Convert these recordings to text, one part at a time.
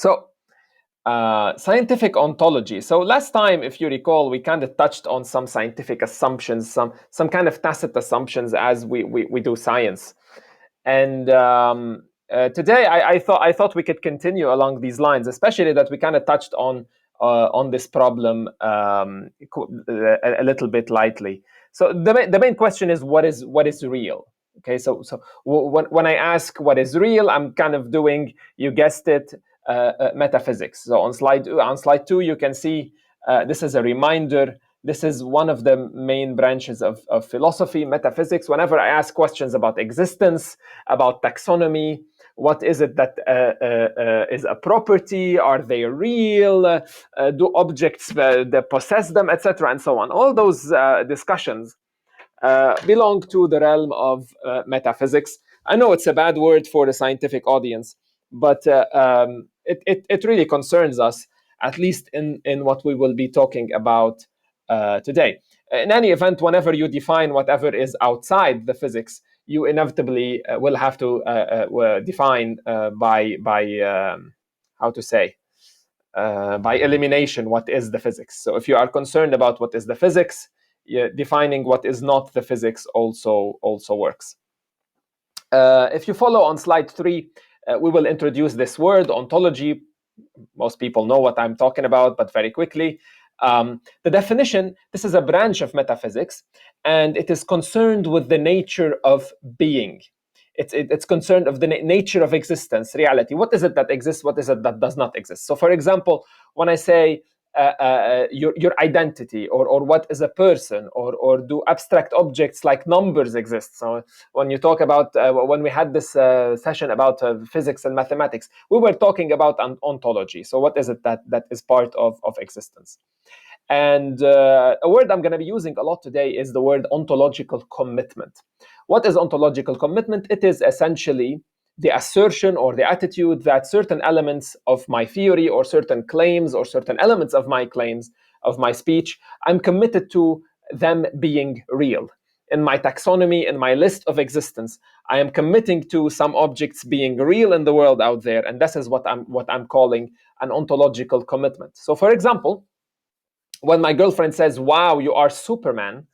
So, scientific ontology. So last time, if you recall, we kind of touched on some scientific assumptions, some kind of tacit assumptions as we do science. And today, I thought we could continue along these lines, especially that we kind of touched on this problem a little bit lightly. So the main question is what is real? Okay, so when I ask what is real, I'm kind of doing, you guessed it, metaphysics. So on slide 2, you can see this is a reminder. This is one of the main branches of philosophy, metaphysics. Whenever I ask questions about existence, about taxonomy, what is it that is a property? Are they real? Do objects possess them, etc., and so on? All those discussions belong to the realm of metaphysics. I know it's a bad word for the scientific audience, but it really concerns us, at least in what we will be talking about today. In any event, whenever you define whatever is outside the physics, you inevitably will have to define by elimination what is the physics. So if you are concerned about what is the physics, defining what is not the physics also works. If you follow on slide 3, we will introduce this word, ontology. Most people know what I'm talking about, but very quickly. The definition, this is a branch of metaphysics, and it is concerned with the nature of being. It's concerned of the nature of existence, reality. What is it that exists? What is it that does not exist? So, for example, when I say your identity, or what is a person, or do abstract objects like numbers exist? So when you talk about when we had this session about physics and mathematics, we were talking about ontology. So what is it that is part of existence? And a word I'm going to be using a lot today is the word ontological commitment. What is ontological commitment? It is essentially the assertion or the attitude that certain elements of my theory, or certain claims, or certain elements of my claims, of my speech, I'm committed to them being real. In my taxonomy, in my list of existence, I am committing to some objects being real in the world out there, and this is what I'm calling an ontological commitment. So, for example, when my girlfriend says, "Wow, you are Superman,"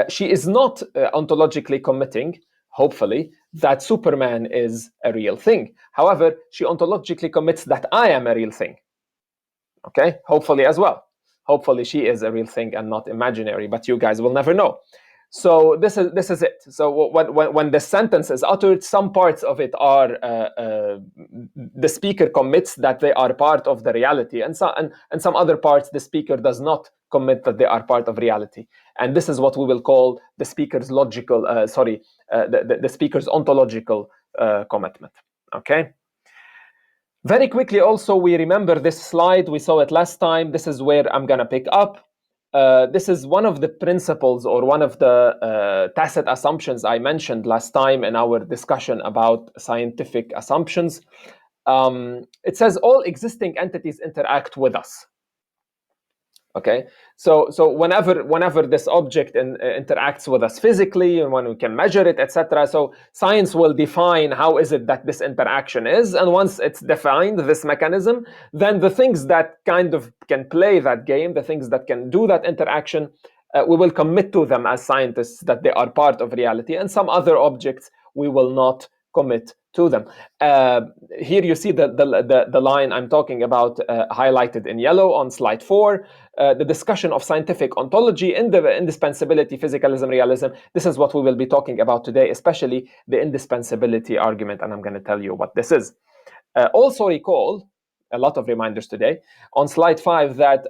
she is not ontologically committing, hopefully, that Superman is a real thing. However, she ontologically commits that I am a real thing. Okay, hopefully as well. Hopefully she is a real thing and not imaginary, but you guys will never know. So this is it. So when the sentence is uttered, some parts of it are the speaker commits that they are part of the reality, and some other parts the speaker does not commit that they are part of reality. And this is what we will call the speaker's logical, the speaker's ontological commitment. Okay. Very quickly, also, we remember this slide. We saw it last time. This is where I'm going to pick up. This is one of the principles, or one of the tacit assumptions I mentioned last time in our discussion about scientific assumptions. It says all existing entities interact with us. Okay, so whenever this object interacts with us physically, and when we can measure it, etc. So science will define how is it that this interaction is, and once it's defined, this mechanism, then the things that kind of can play that game, the things that can do that interaction, we will commit to them as scientists that they are part of reality, and some other objects we will not commit to them. Here you see the line I'm talking about highlighted in yellow on slide 4. The discussion of scientific ontology in the indispensability, physicalism, realism. This is what we will be talking about today, especially the indispensability argument, and I'm going to tell you what this is. Also recall, a lot of reminders today, on slide 5 that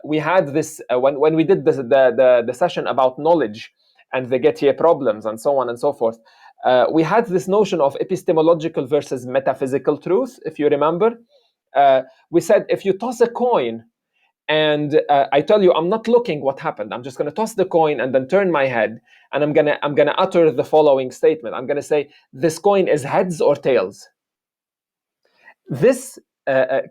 we had this, when we did the session about knowledge and the Gettier problems and so on and so forth, we had this notion of epistemological versus metaphysical truth, if you remember. We said if you toss a coin, and I tell you, I'm not looking what happened. I'm just going to toss the coin and then turn my head, and I'm gonna utter the following statement. I'm going to say, this coin is heads or tails. This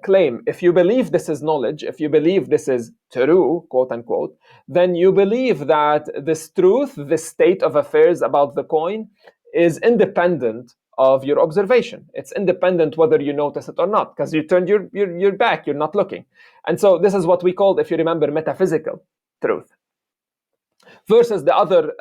claim, if you believe this is knowledge, if you believe this is true, quote unquote, then you believe that this truth, this state of affairs about the coin, is independent of your observation. It's independent whether you notice it or not, because you turned your back, you're not looking. And so this is what we called, if you remember, metaphysical truth. Versus the other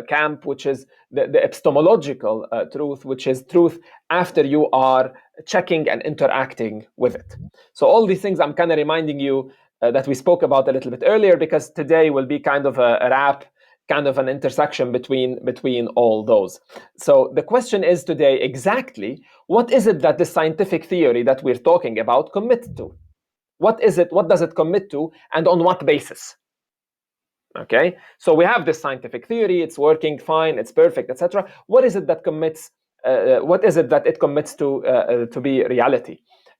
camp, which is the epistemological truth, which is truth after you are checking and interacting with it. So all these things I'm kind of reminding you that we spoke about a little bit earlier, because today will be kind of a wrap, kind of an intersection between all those. So the question is today, exactly what is it that the scientific theory that we're talking about commits to? What is it? What does it commit to, and on what basis? Okay, so we have this scientific theory, it's working fine, it's perfect, etc. What is it that commits? What is it that it commits to be reality?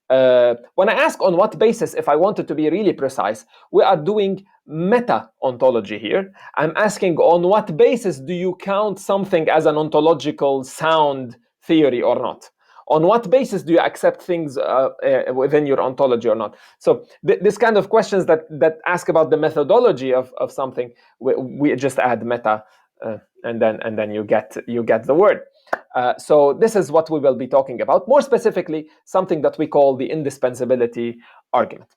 When I ask on what basis, if I wanted to be really precise, we are doing meta ontology here. I'm asking on what basis do you count something as an ontological sound theory or not? On what basis do you accept things within your ontology or not? So this kind of questions that ask about the methodology of something, we just add meta, and then you get the word. So this is what we will be talking about. More specifically, something that we call the indispensability argument.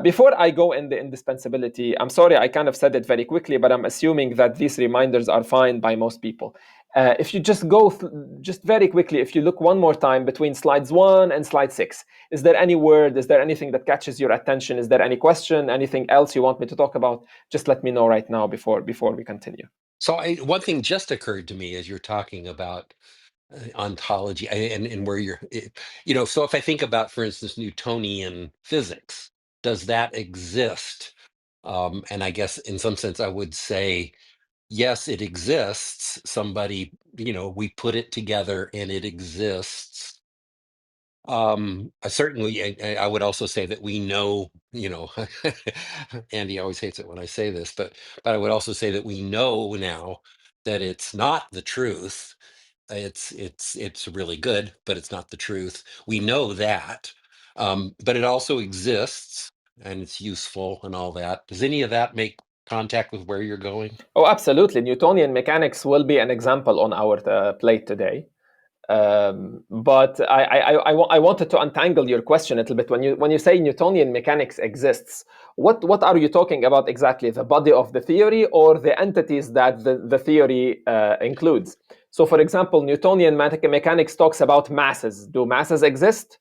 Before I go in the indispensability, I'm sorry I kind of said it very quickly, but I'm assuming that these reminders are fine by most people. If you just go just very quickly, if you look one more time between slides 1 and slide 6, is there any word, is there anything that catches your attention? Is there any question, anything else you want me to talk about? Just let me know right now before we continue. So one thing just occurred to me as you're talking about ontology and where you're, so if I think about, for instance, Newtonian physics, does that exist? And I guess in some sense I would say, yes, it exists. Somebody, we put it together and it exists. I would also say that we know, Andy always hates it when I say this, but I would also say that we know now that it's not the truth. It's really good, but it's not the truth. We know that, but it also exists and it's useful and all that. Does any of that make contact with where you're going? Oh, absolutely. Newtonian mechanics will be an example on our plate today. But I wanted to untangle your question a little bit. When you say Newtonian mechanics exists, what are you talking about exactly? The body of the theory or the entities that the theory includes? So, for example, Newtonian mechanics talks about masses. Do masses exist?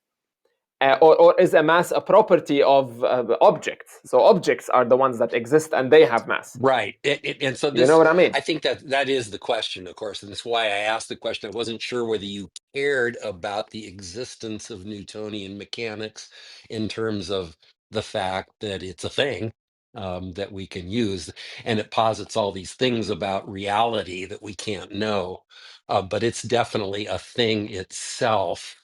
Or is a mass a property of objects? So objects are the ones that exist and they have mass. Right. And so You know what I mean? I think that is the question, of course, and that's why I asked the question. I wasn't sure whether you cared about the existence of Newtonian mechanics in terms of the fact that it's a thing that we can use, and it posits all these things about reality that we can't know, but it's definitely a thing itself.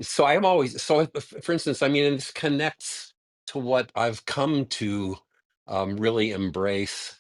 So I am always for instance, I mean, and this connects to what I've come to really embrace,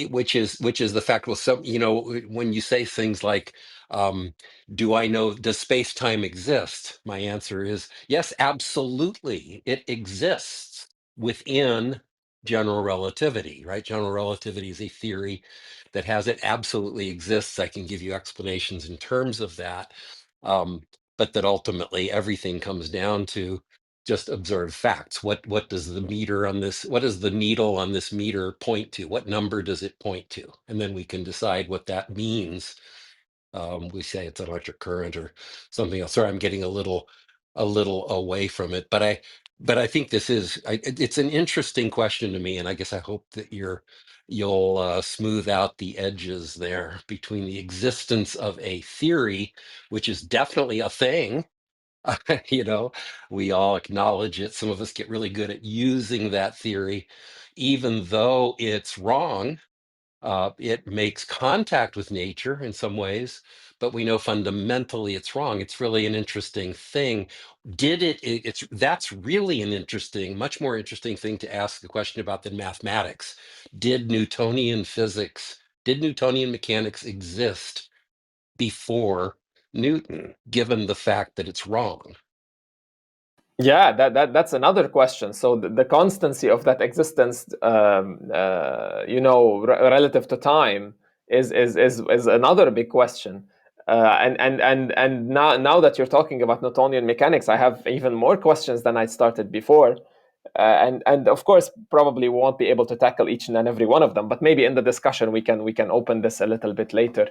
which is the fact. Well, some when you say things like, "Do I know? Does space time exist?" My answer is yes, absolutely. It exists within general relativity, right? General relativity is a theory that has it absolutely exists. I can give you explanations in terms of that. Um, but that ultimately everything comes down to just observed facts. What does the meter on this, what does the needle on this meter point to? What number does it point to? And then we can decide what that means. We say it's an electric current or something else. Sorry, I'm getting a little away from it, but I think it's an interesting question to me, and I guess I hope that you'll smooth out the edges there between the existence of a theory, which is definitely a thing. you know, we all acknowledge it. Some of us get really good at using that theory, even though it's wrong. It makes contact with nature in some ways, but we know fundamentally it's wrong. It's really an interesting thing. That's really an interesting, much more interesting thing to ask the question about than mathematics. Did Newtonian mechanics exist before Newton, given the fact that it's wrong? Yeah, that's another question. So the constancy of that existence, relative to time, is another big question. And now that you're talking about Newtonian mechanics, I have even more questions than I started before. And of course, probably won't be able to tackle each and every one of them, but maybe in the discussion we can open this a little bit later.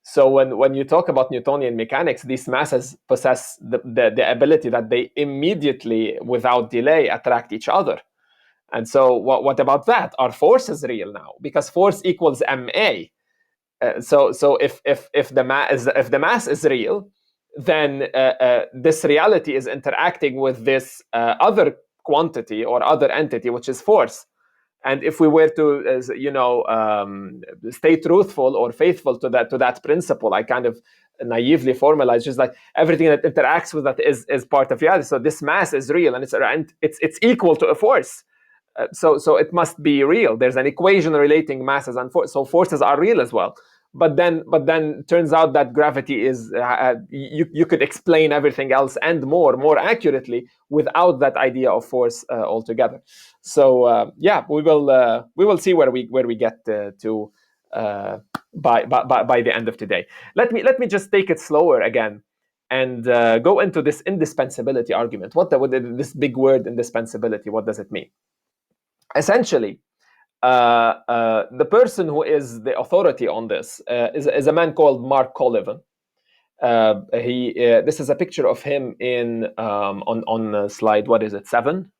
So when you talk about Newtonian mechanics, these masses possess the ability that they immediately, without delay, attract each other. And so what about that? Are forces real now? Because force equals ma. So if the mass is real, then this reality is interacting with this other quantity or other entity, which is force. And if we were to, stay truthful or faithful to that principle, I kind of naively formalize just like everything that interacts with that is part of reality. So this mass is real, and it's equal to a force. So it must be real. There's an equation relating masses and force, so forces are real as well. But then turns out that gravity is you could explain everything else and more accurately without that idea of force altogether. So we will see where we get to by the end of today. Let me just take it slower again and go into this indispensability argument. What this big word indispensability? What does it mean? Essentially, the person who is the authority on this is a man called Mark Collivan. This is a picture of him on slide, what is it, 7,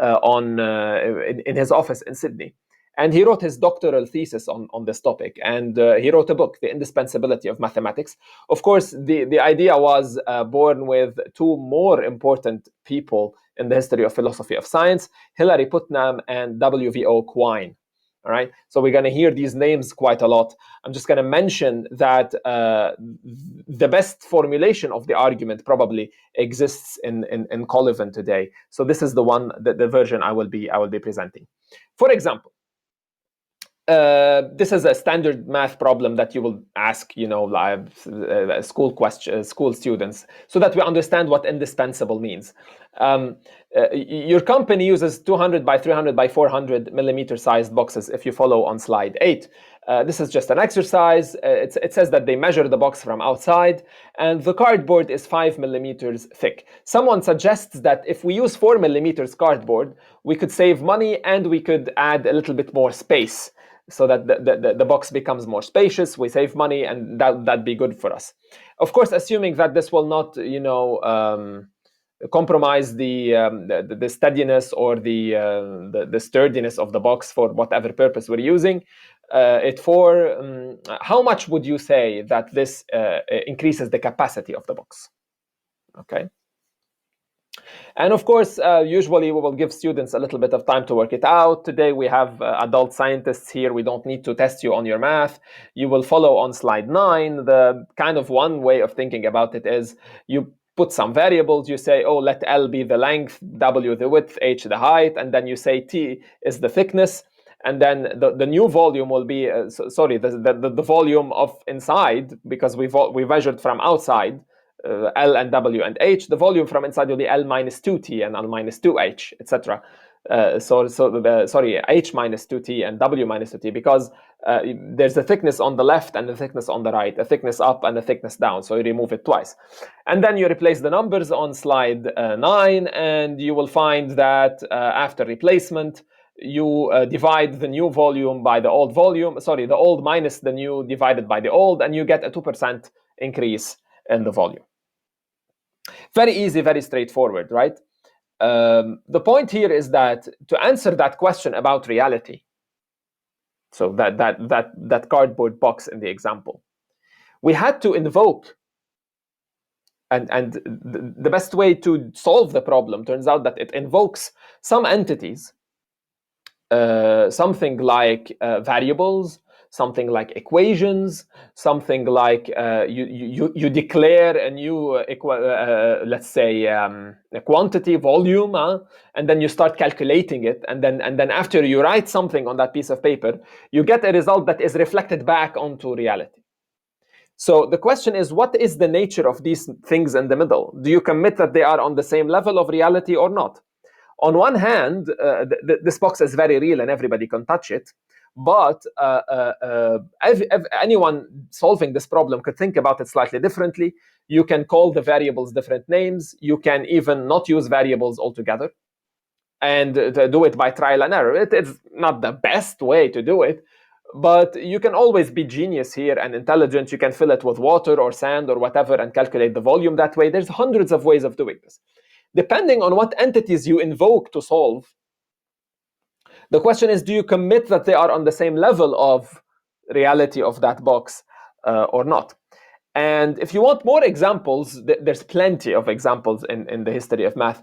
in his office in Sydney. And he wrote his doctoral thesis on this topic, and he wrote a book, The Indispensability of Mathematics. Of course, the idea was born with two more important people in the history of philosophy of science, Hilary Putnam and W.V.O. Quine. All right, so we're going to hear these names quite a lot. I'm just going to mention that the best formulation of the argument probably exists in Collivan today. So this is the version I will be presenting. For example, this is a standard math problem that you will ask, school students, so that we understand what indispensable means. Your company uses 200 by 300 by 400 millimeter sized boxes. If you follow on slide 8, this is just an exercise. It says that they measure the box from outside, and the cardboard is 5 millimeters thick. Someone suggests that if we use 4 millimeters cardboard, we could save money and we could add a little bit more space, so that the box becomes more spacious, we save money, and that'd be good for us. Of course, assuming that this will not, compromise the steadiness or the sturdiness of the box for whatever purpose we're using it for. How much would you say that this increases the capacity of the box? Okay. And of course, usually we will give students a little bit of time to work it out. Today we have adult scientists here. We don't need to test you on your math. You will follow on slide 9. The kind of one way of thinking about it is you put some variables. You say, oh, let L be the length, W the width, H the height, and then you say T is the thickness. And then the new volume will be, the volume of inside, because we measured from outside, L and W and H. The volume from inside will be L minus 2T and L minus 2H, etc. H minus 2T and W minus 2T, because there's a thickness on the left and a thickness on the right, a thickness up and a thickness down, so you remove it twice. And then you replace the numbers on slide 9, and you will find that after replacement, you divide the new volume by the old volume, the old minus the new divided by the old, and you get a 2% increase in the volume. Very easy, very straightforward, right? The point here is that to answer that question about reality, so that cardboard box in the example, we had to invoke, and the best way to solve the problem turns out that it invokes some entities, something like variables, something like equations, something like you declare a new let's say a quantity, volume, and then you start calculating it, and then after you write something on that piece of paper, you get a result that is reflected back onto reality. So the question is, what is the nature of these things in the middle? Do you commit that they are on the same level of reality or not? On one hand, this box is very real and everybody can touch it. but anyone solving this problem could think about it slightly differently. You can call the variables different names. You can even not use variables altogether and do it by trial and error. It's not the best way to do it, but you can always be genius here and intelligent. You can fill it with water or sand or whatever and calculate the volume that way. There's hundreds of ways of doing this. Depending on what entities you invoke to solve, the question is, do you commit that they are on the same level of reality of that box or not? And if you want more examples, there's plenty of examples in the history of math.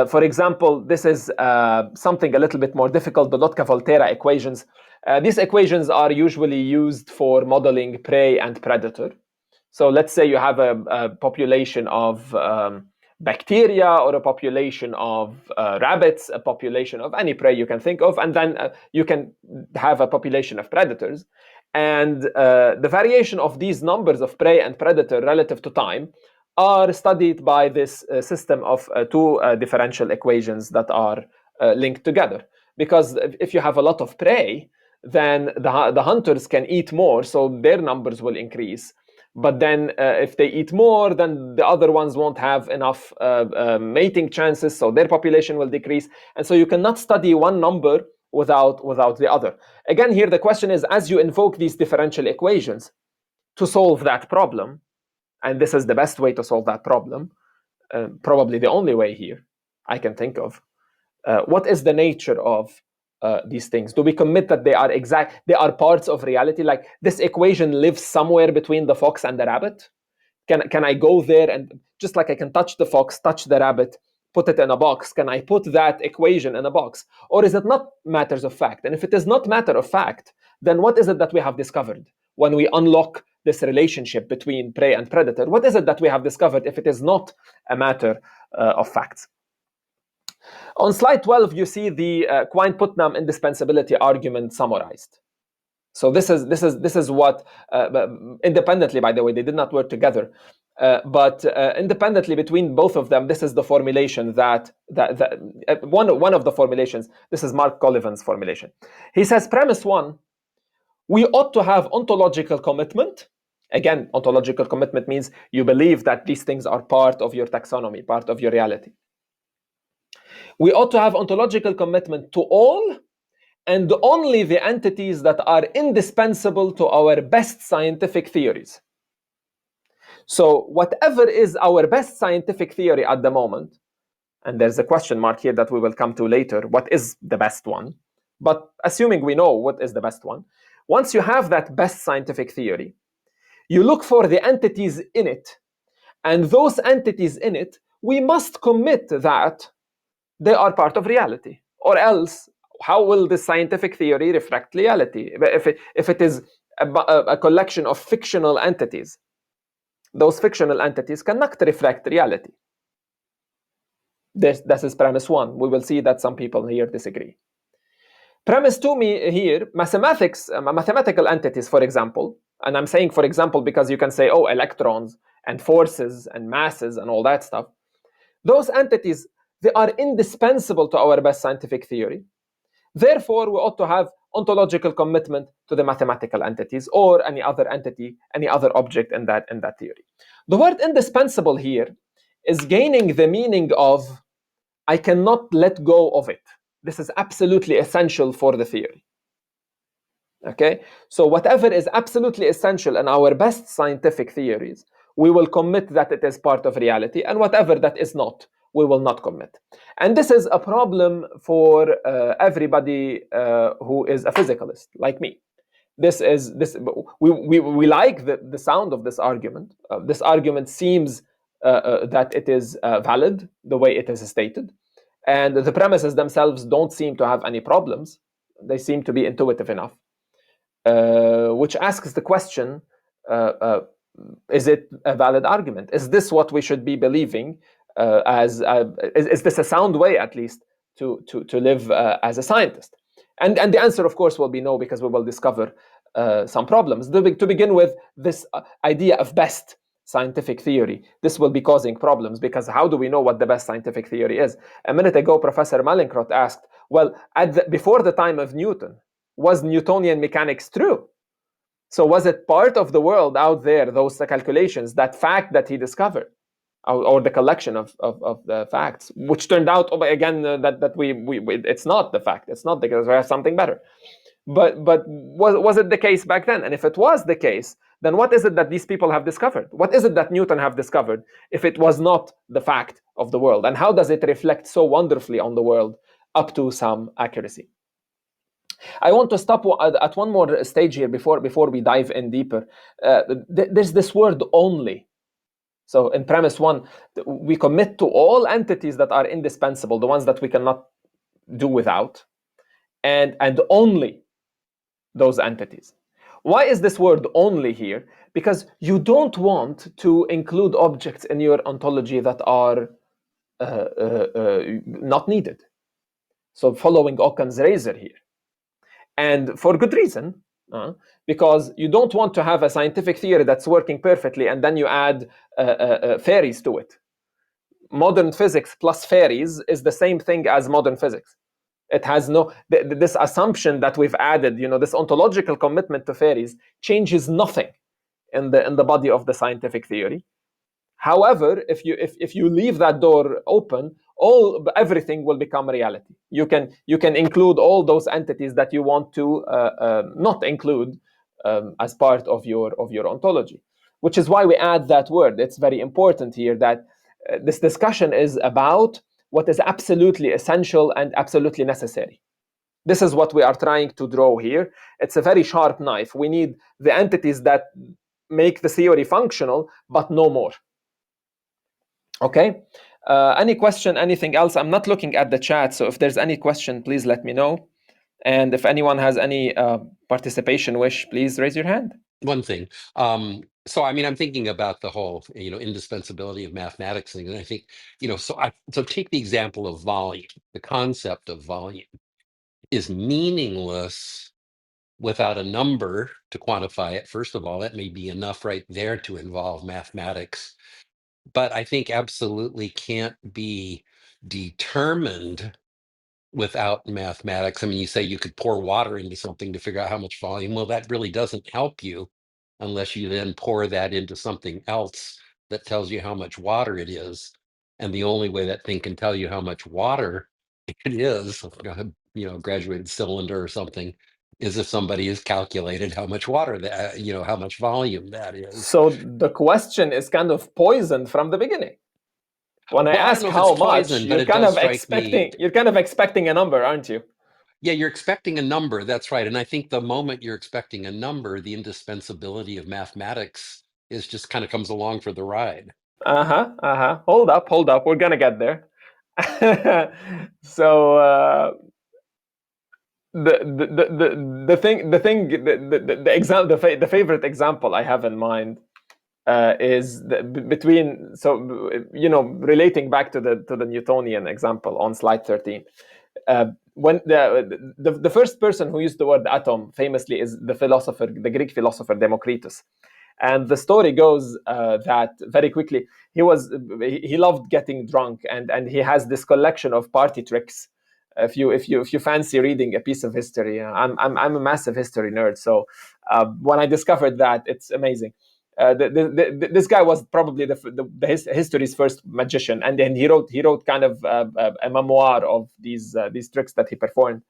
For example, this is something a little bit more difficult, the Lotka-Volterra equations. These equations are usually used for modeling prey and predator. So let's say you have a population of bacteria or a population of rabbits, a population of any prey you can think of, and then you can have a population of predators. And the variation of these numbers of prey and predator relative to time are studied by this system of two differential equations that are linked together. Because if you have a lot of prey, then the hunters can eat more, so their numbers will increase. But then if they eat more, then the other ones won't have enough mating chances, so their population will decrease. And so you cannot study one number without the other. Again, here the question is, as you invoke these differential equations to solve that problem, and this is the best way to solve that problem, probably the only way here I can think of, what is the nature of these things? Do we commit that they are parts of reality? Like this equation lives somewhere between the fox and the rabbit? Can I go there and just like I can touch the fox, touch the rabbit, put it in a box, can I put that equation in a box? Or is it not matters of fact? And if it is not matter of fact, then what is it that we have discovered when we unlock this relationship between prey and predator? What is it that we have discovered if it is not a matter of facts? On slide 12, you see the Quine-Putnam indispensability argument summarized. So this is what independently, by the way, they did not work together, but independently between both of them, this is the formulation that one of the formulations. This is Mark Collivan's formulation. He says, premise one: we ought to have ontological commitment. Again, ontological commitment means you believe that these things are part of your taxonomy, part of your reality. We ought to have ontological commitment to all and only the entities that are indispensable to our best scientific theories. So whatever is our best scientific theory at the moment, and there's a question mark here that we will come to later, what is the best one? But assuming we know what is the best one, once you have that best scientific theory, you look for the entities in it, and those entities in it, we must commit that they are part of reality, or else how will the scientific theory reflect reality? If it is a collection of fictional entities, those fictional entities cannot reflect reality. This is premise one. We will see that some people here disagree. Premise two here, mathematical entities, for example, and I'm saying for example because you can say, oh, electrons and forces and masses and all that stuff. Those entities, they are indispensable to our best scientific theory. Therefore, we ought to have ontological commitment to the mathematical entities or any other entity, any other object in that theory. The word indispensable here is gaining the meaning of I cannot let go of it. This is absolutely essential for the theory. Okay? So whatever is absolutely essential in our best scientific theories, we will commit that it is part of reality, and whatever that is not, we will not commit. And this is a problem for everybody who is a physicalist, like me. We like the sound of this argument. This argument seems that it is valid the way it is stated. And the premises themselves don't seem to have any problems. They seem to be intuitive enough. Which asks the question, is it a valid argument? Is this what we should be believing? Is this a sound way, at least, to live as a scientist? And the answer, of course, will be no, because we will discover some problems. To begin with, this idea of best scientific theory, this will be causing problems, because how do we know what the best scientific theory is? A minute ago, Professor Mallinckrodt asked, well, before the time of Newton, was Newtonian mechanics true? So was it part of the world out there, those calculations, that fact that he discovered, or the collection of the facts, which turned out again that we it's not the fact, it's not because we have something better. But was it the case back then? And if it was the case, then what is it that these people have discovered? What is it that Newton have discovered if it was not the fact of the world? And how does it reflect so wonderfully on the world up to some accuracy? I want to stop at one more stage here before we dive in deeper. There's this word only. So in premise one, we commit to all entities that are indispensable, the ones that we cannot do without, and only those entities. Why is this word only here? Because you don't want to include objects in your ontology that are not needed. So following Occam's razor here. And for good reason, because you don't want to have a scientific theory that's working perfectly and then you add fairies to it. Modern physics plus fairies is the same thing as modern physics. It has no, this assumption that we've added, this ontological commitment to fairies changes nothing in the body of the scientific theory. However, if you leave that door open, everything will become reality. You can include all those entities that you want to not include as part of your ontology, which is why we add that word. It's very important here that this discussion is about what is absolutely essential and absolutely necessary. This is what we are trying to draw here. It's a very sharp knife. We need the entities that make the theory functional, but no more. Okay, any question, anything else? I'm not looking at the chat, so if there's any question, please let me know. And if anyone has any participation wish, please raise your hand. One thing. So I mean, I'm thinking about the whole, indispensability of mathematics thing. And I think, so take the example of volume. The concept of volume is meaningless without a number to quantify it. First of all, that may be enough right there to involve mathematics, but I think absolutely can't be determined without mathematics. I mean, you say you could pour water into something to figure out how much volume. Well, that really doesn't help you unless you then pour that into something else that tells you how much water it is. And the only way that thing can tell you how much water it is, graduated cylinder or something, is if somebody has calculated how much water that, how much volume that is. So the question is kind of poisoned from the beginning. When I ask how much, you're kind of expecting a number, aren't you? Yeah, you're expecting a number. That's right. And I think the moment you're expecting a number, the indispensability of mathematics is just kind of comes along for the ride. Hold up. We're gonna get there. So the favorite example I have in mind is relating back to the Newtonian example on slide 13. When the first person who used the word atom famously is the Greek philosopher Democritus. And the story goes that very quickly he loved getting drunk, and he has this collection of party tricks. If you fancy reading a piece of history, I'm a massive history nerd, so when I discovered that, it's amazing. This guy was probably the history's first magician, and then he wrote kind of a memoir of these tricks that he performed.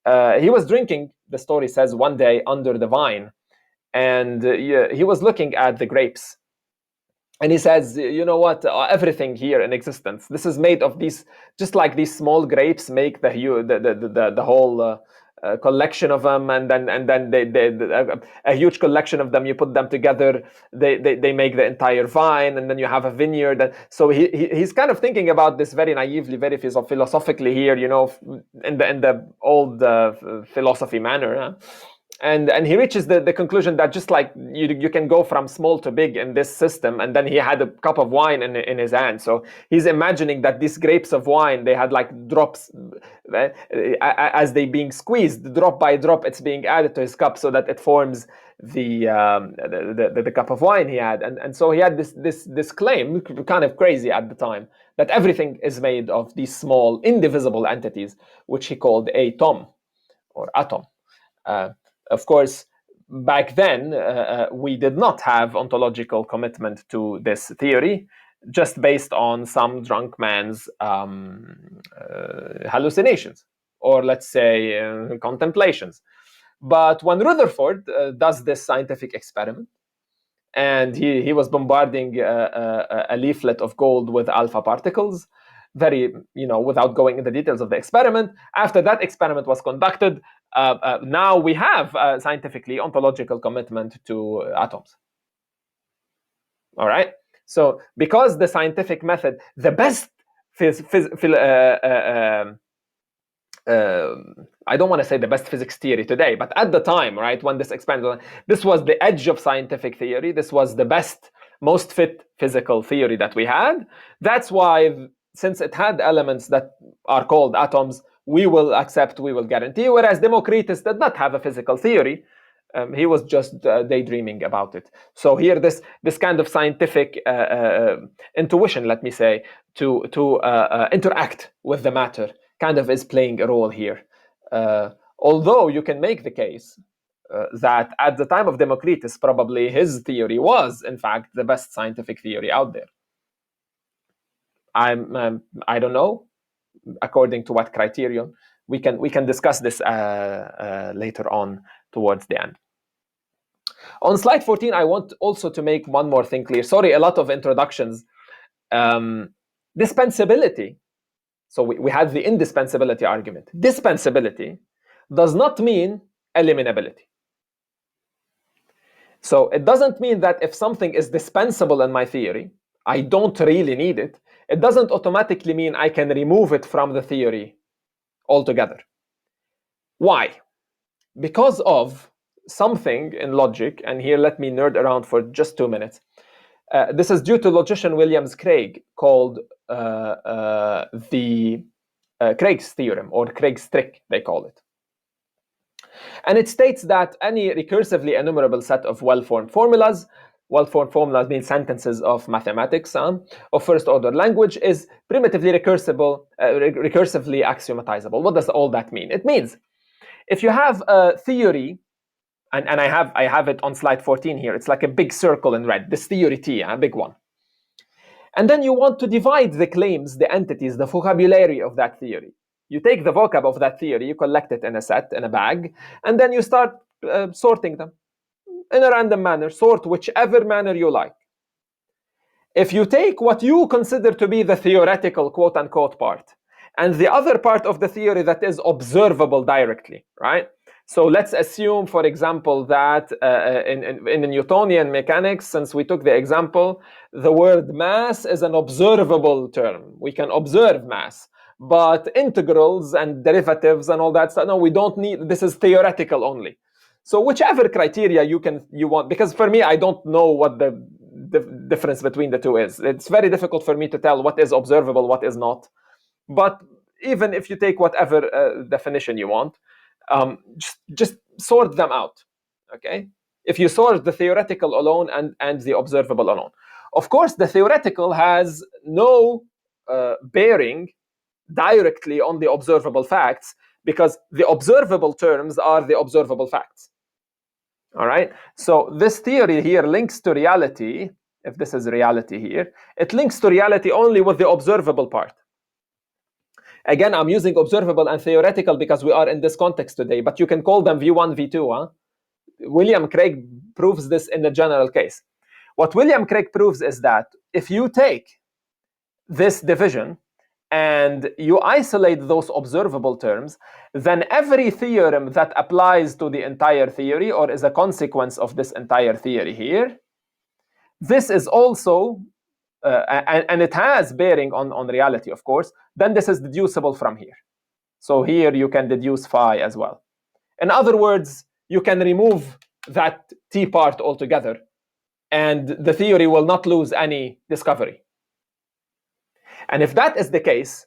He was drinking, the story says, one day under the vine, and he was looking at the grapes, and he says, you know what, everything here in existence, this is made of these, just like these small grapes make the whole collection of them, and then a huge collection of them, you put them together, they make the entire vine, and then you have a vineyard. So he's kind of thinking about this very naively, very philosophically here, in the old philosophy manner. And he reaches the conclusion that just like you can go from small to big in this system, and then he had a cup of wine in his hand. So he's imagining that these grapes of wine, they had like drops as they being squeezed, drop by drop, it's being added to his cup so that it forms the cup of wine he had. And so he had this claim, kind of crazy at the time, that everything is made of these small indivisible entities, which he called atom or atom. Of course, back then, we did not have ontological commitment to this theory, just based on some drunk man's hallucinations, or let's say contemplations. But when Rutherford does this scientific experiment, and he was bombarding a leaflet of gold with alpha particles, without going into the details of the experiment. After that experiment was conducted, now we have scientifically ontological commitment to atoms. All right. So because the scientific method, the best I don't want to say the best physics theory today, but at the time, right, when this experiment, this was the edge of scientific theory. This was the best, most fit physical theory that we had. That's why, since it had elements that are called atoms, we will accept, we will guarantee. Whereas Democritus did not have a physical theory. He was just daydreaming about it. So here, this kind of scientific intuition, let me say, to interact with the matter, kind of is playing a role here. Although you can make the case that at the time of Democritus, probably his theory was, in fact, the best scientific theory out there. I don't know according to what criterion. We can discuss this later on towards the end. On slide 14, I want also to make one more thing clear. Sorry, a lot of introductions. Dispensability. So we had the indispensability argument. Dispensability does not mean eliminability. So it doesn't mean that if something is dispensable in my theory, I don't really need it. It doesn't automatically mean I can remove it from the theory altogether. Why? Because of something in logic, and here let me nerd around for just 2 minutes. This is due to logician Williams Craig, called the Craig's theorem, or Craig's trick, they call it. And it states that any recursively enumerable set of well-formed formulas mean sentences of mathematics of first order language, is primitively recursively axiomatizable. What does all that mean? It means if you have a theory, and I have it on slide 14 here, it's like a big circle in red, this theory T, a big one. And then you want to divide the claims, the entities, the vocabulary of that theory. You take the vocab of that theory, you collect it in a set, in a bag, and then you start sorting them in a random manner. Sort whichever manner you like. If you take what you consider to be the theoretical quote-unquote part, and the other part of the theory that is observable directly, right? So let's assume, for example, that in Newtonian mechanics, since we took the example, the word mass is an observable term. We can observe mass. But integrals and derivatives and all that stuff, no, we don't need, this is theoretical only. So whichever criteria you want, because for me, I don't know what the difference between the two is. It's very difficult for me to tell what is observable, what is not. But even if you take whatever definition you want, just sort them out, okay? If you sort the theoretical alone and the observable alone. Of course, the theoretical has no bearing directly on the observable facts, because the observable terms are the observable facts. All right? So this theory here links to reality. If this is reality here, it links to reality only with the observable part. Again, I'm using observable and theoretical because we are in this context today, but you can call them V1, V2. Huh? William Craig proves this in the general case. What William Craig proves is that if you take this division and you isolate those observable terms, then every theorem that applies to the entire theory or is a consequence of this entire theory here, this is also, and it has bearing on reality, of course, then this is deducible from here. So here you can deduce phi as well. In other words, you can remove that T part altogether, and the theory will not lose any discovery. And if that is the case,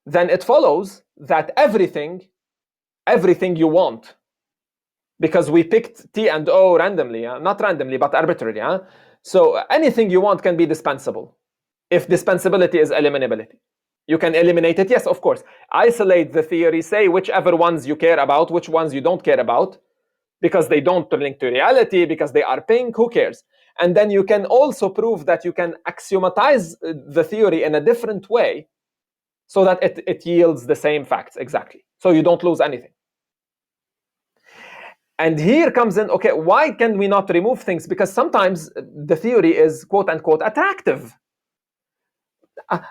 then it follows that everything you want, because we picked T and O randomly, not randomly, but arbitrarily. So anything you want can be dispensable if dispensability is eliminability. You can eliminate it, yes, of course. Isolate the theory, say whichever ones you care about, which ones you don't care about, because they don't link to reality, because they are pink, who cares? And then you can also prove that you can axiomatize the theory in a different way so that it yields the same facts exactly. So you don't lose anything. And here comes in, okay, why can we not remove things? Because sometimes the theory is quote unquote attractive.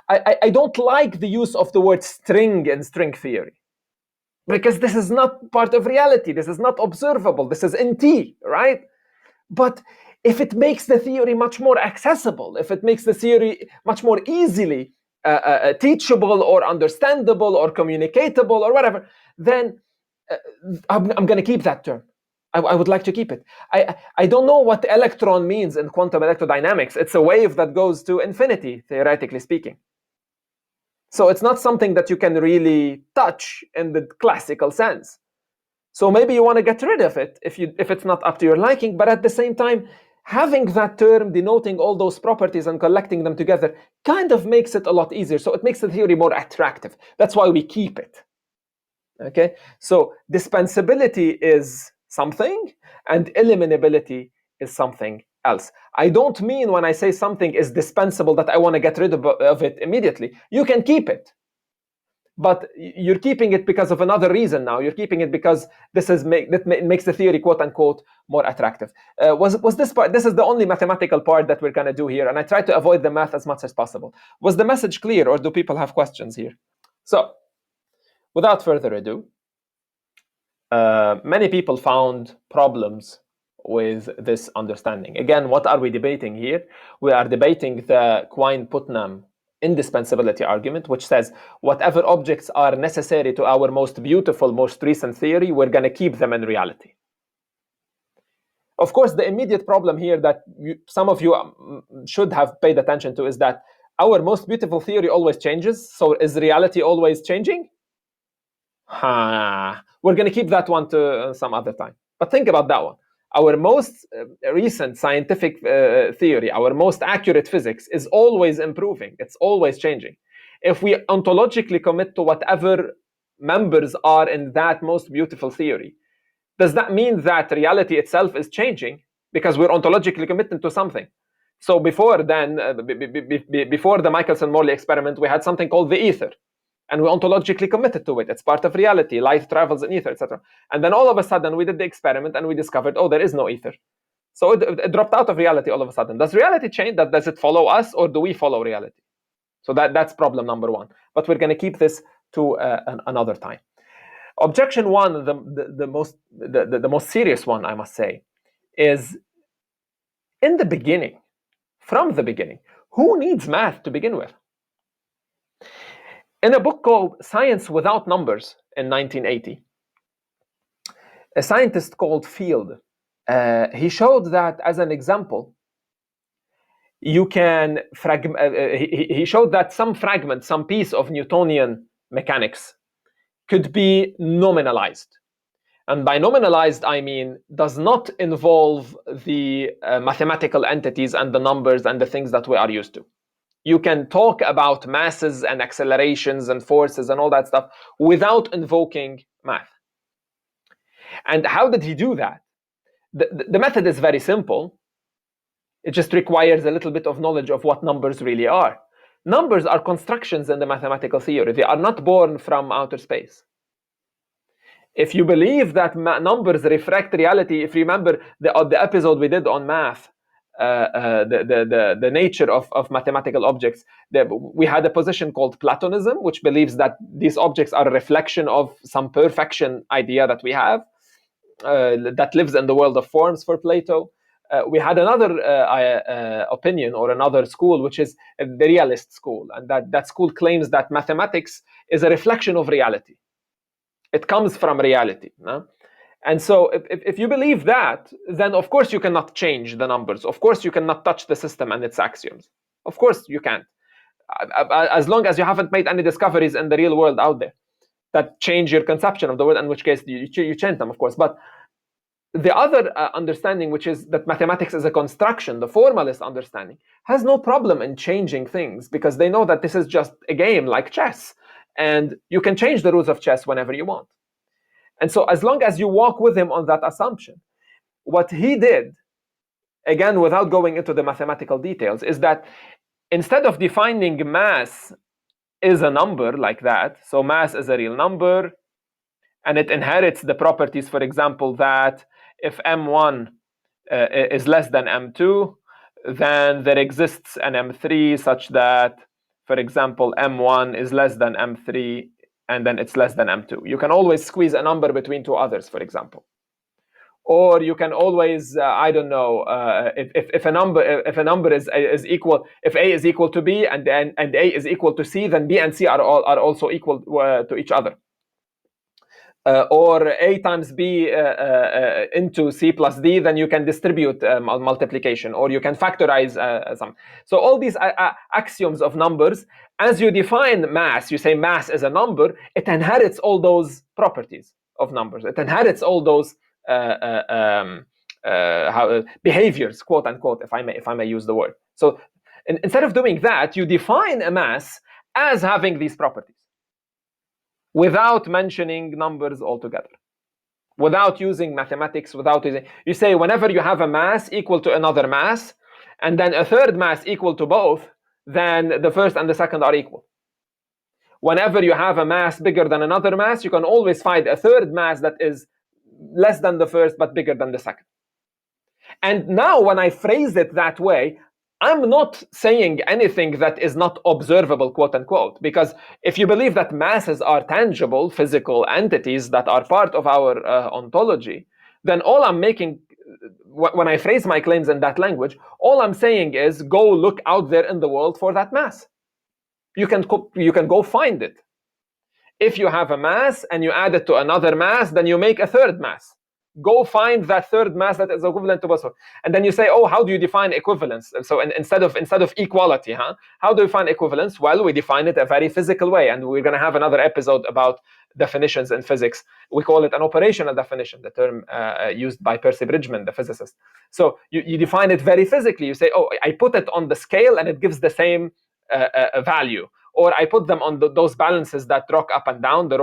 I don't like the use of the word string in string theory, because this is not part of reality. This is not observable. This is NT, right? But if it makes the theory much more accessible, if it makes the theory much more easily teachable or understandable or communicatable or whatever, then I'm going to keep that term. I would like to keep it. I don't know what electron means in quantum electrodynamics. It's a wave that goes to infinity, theoretically speaking. So it's not something that you can really touch in the classical sense. So maybe you want to get rid of it if it's not up to your liking, but at the same time, having that term denoting all those properties and collecting them together kind of makes it a lot easier. So it makes the theory more attractive. That's why we keep it. Okay, so dispensability is something and eliminability is something else. I don't mean when I say something is dispensable that I want to get rid of it immediately. You can keep it, but you're keeping it because of another reason now. You're keeping it because this makes the theory quote unquote more attractive. Was this part? This is the only mathematical part that we're going to do here, and I try to avoid the math as much as possible. Was the message clear, or do people have questions here? So, without further ado, many people found problems with this understanding. Again, what are we debating here? We are debating the Quine-Putnam Indispensability Argument, which says whatever objects are necessary to our most beautiful, most recent theory, we're going to keep them in reality. Of course, the immediate problem here that some of you should have paid attention to is that our most beautiful theory always changes. So is reality always changing? We're going to keep that one to some other time. But think about that one. Our most recent scientific theory, our most accurate physics is always improving. It's always changing. If we ontologically commit to whatever members are in that most beautiful theory, does that mean that reality itself is changing because we're ontologically committed to something? So before then, before the Michelson-Morley experiment, we had something called the ether. And we ontologically committed to it. It's part of reality. Light travels in ether, etc. And then all of a sudden, we did the experiment and we discovered, oh, there is no ether. So it dropped out of reality all of a sudden. Does reality change? Does it follow us, or do we follow reality? So that's problem number one. But we're going to keep this to another time. Objection one, the most serious one, I must say, is in the beginning, from the beginning, who needs math to begin with? In a book called Science Without Numbers in 1980, a scientist called Field, he showed that as an example, you can he showed that some fragment, some piece of Newtonian mechanics could be nominalized. And by nominalized, I mean does not involve the mathematical entities and the numbers and the things that we are used to. You can talk about masses and accelerations and forces and all that stuff without invoking math. And how did he do that? The method is very simple. It just requires a little bit of knowledge of what numbers really are. Numbers are constructions in the mathematical theory. They are not born from outer space. If you believe that numbers reflect reality, if you remember the episode we did on math, the nature of mathematical objects, we had a position called Platonism, which believes that these objects are a reflection of some perfection idea that we have that lives in the world of forms for Plato. We had another opinion or another school, which is the realist school, and that school claims that mathematics is a reflection of reality. It comes from reality. No? And so if you believe that, then of course you cannot change the numbers. Of course you cannot touch the system and its axioms. Of course you can't. As long as you haven't made any discoveries in the real world out there that change your conception of the world, in which case you change them, of course. But The other understanding, which is that mathematics is a construction, the formalist understanding, has no problem in changing things because they know that this is just a game like chess, and you can change the rules of chess whenever you want. And so as long as you walk with him on that assumption, what he did, again, without going into the mathematical details, is that instead of defining mass is a number like that, so mass is a real number, and it inherits the properties, for example, that if m1 is less than m2, then there exists an m3 such that, for example, m1 is less than m3, and then it's less than m2. You can always squeeze a number between two others, for example. Or you can always, I don't know, if a number is equal, if a is equal to b and a is equal to c, then b and c are also equal to each other. Or a times b into c plus d, then you can distribute multiplication, or you can factorize some. So all these axioms of numbers, as you define mass, you say mass is a number, it inherits all those properties of numbers. It inherits all those behaviors, quote unquote, if I may use the word. So instead of doing that, you define a mass as having these properties, without mentioning numbers altogether, without using mathematics, without using, you say whenever you have a mass equal to another mass, and then a third mass equal to both, then the first and the second are equal. Whenever you have a mass bigger than another mass, you can always find a third mass that is less than the first but bigger than the second. And now when I phrase it that way, I'm not saying anything that is not observable, quote unquote, because if you believe that masses are tangible, physical entities that are part of our ontology, then all I'm making, when I phrase my claims in that language, all I'm saying is go look out there in the world for that mass. You can go find it. If you have a mass and you add it to another mass, then you make a third mass. Go find that third mass that is equivalent to both. And then you say, oh, how do you define equivalence? So instead of equality, how do you define equivalence? Well, we define it a very physical way, and we're going to have another episode about definitions in physics. We call it an operational definition, the term used by Percy Bridgman, the physicist. So you define it very physically. You say, oh, I put it on the scale and it gives the same value. Or I put them on those balances that rock up and down, the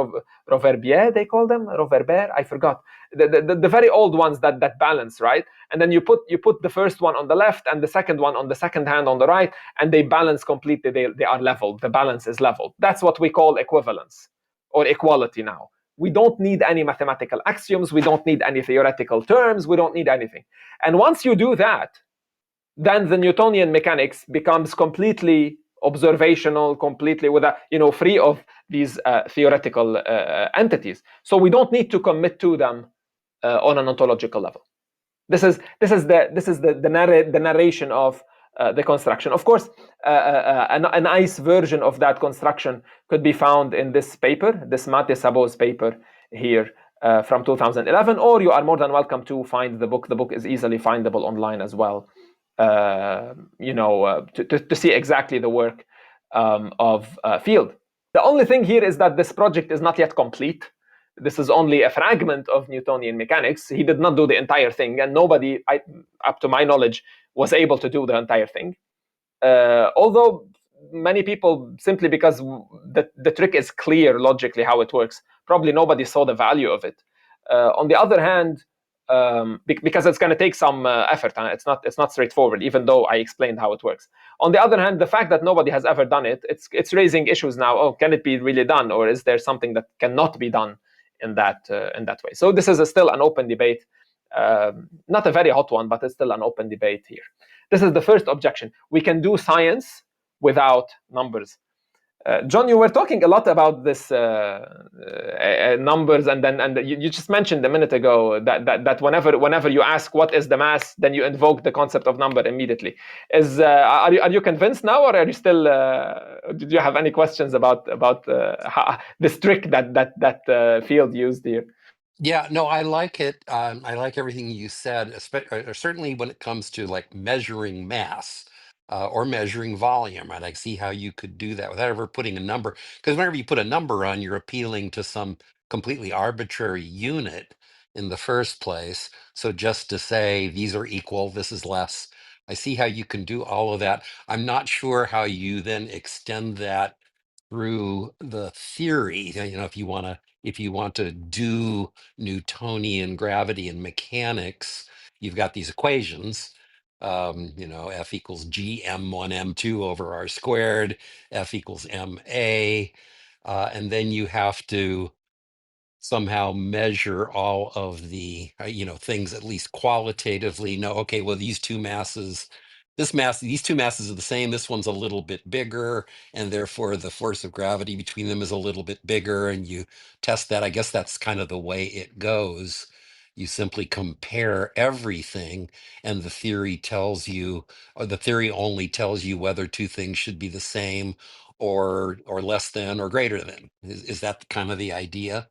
Roverbier, they call them, Roverber, I forgot. The very old ones that balance, right? And then you put the first one on the left and the second one on the second hand on the right, and they balance completely, they are leveled, the balance is leveled. That's what we call equivalence or equality now. We don't need any mathematical axioms, we don't need any theoretical terms, we don't need anything. And once you do that, then the Newtonian mechanics becomes completely observational, completely without, free of these theoretical entities. So we don't need to commit to them on an ontological level. This is the narration of the construction. Of course, a nice version of that construction could be found in this paper, this Mate Sabo's paper here from 2011, or you are more than welcome to find the book. The book is easily findable online as well. To see exactly the work of Field. The only thing here is that this project is not yet complete. This is only a fragment of Newtonian mechanics. He did not do the entire thing, and nobody, up to my knowledge, was able to do the entire thing. Although many people, simply because the trick is clear logically how it works, probably nobody saw the value of it. On the other hand, because it's going to take some effort, and it's not straightforward, even though I explained how it works. On the other hand, the fact that nobody has ever done it, it's raising issues now. Oh, can it be really done, or is there something that cannot be done in that way? So this is still an open debate, not a very hot one, but it's still an open debate here. This is the first objection. We can do science without numbers. John, you were talking a lot about this numbers, and you just mentioned a minute ago that whenever you ask what is the mass, then you invoke the concept of number immediately. Are you convinced now, or are you still? Did you have any questions about this trick that Field used here? Yeah, no, I like it. I like everything you said, certainly when it comes to like measuring mass or measuring volume, right? I see how you could do that without ever putting a number. Because whenever you put a number on, you're appealing to some completely arbitrary unit. in the first place. So just to say these are equal, this is less. I see how you can do all of that. I'm not sure how you then extend that through the theory. If you want to do Newtonian gravity and mechanics, you've got these equations. F equals g m1 m2 over r squared, F equals ma, and then you have to somehow measure all of the things at least qualitatively. Know, okay, well, these two masses, these two masses are the same. This one's a little bit bigger, and therefore the force of gravity between them is a little bit bigger, and you test that. I guess that's kind of the way it goes. You simply compare everything, and the theory tells you, or the theory only tells you whether two things should be the same or less than or greater than. Is that kind of the idea?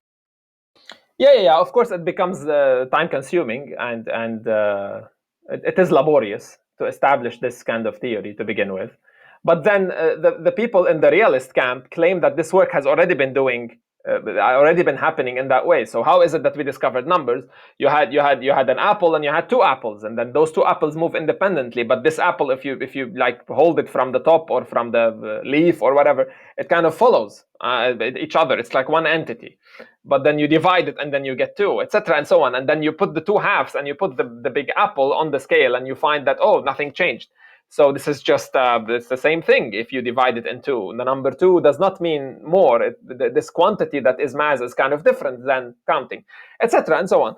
Yeah. Of course, it becomes time-consuming, and it is laborious to establish this kind of theory to begin with. But then the people in the realist camp claim that this work has already been happening in that way. So how is it that we discovered numbers? You had an apple and you had two apples, and then those two apples move independently. But this apple, if you like hold it from the top or from the leaf or whatever, it kind of follows each other. It's like one entity. But then you divide it and then you get two, etc., and so on. And then you put the two halves and you put the big apple on the scale and you find that, oh, nothing changed. So this is just it's the same thing. If you divide it in two, the number two does not mean more. This quantity that is mass is kind of different than counting, etc., and so on.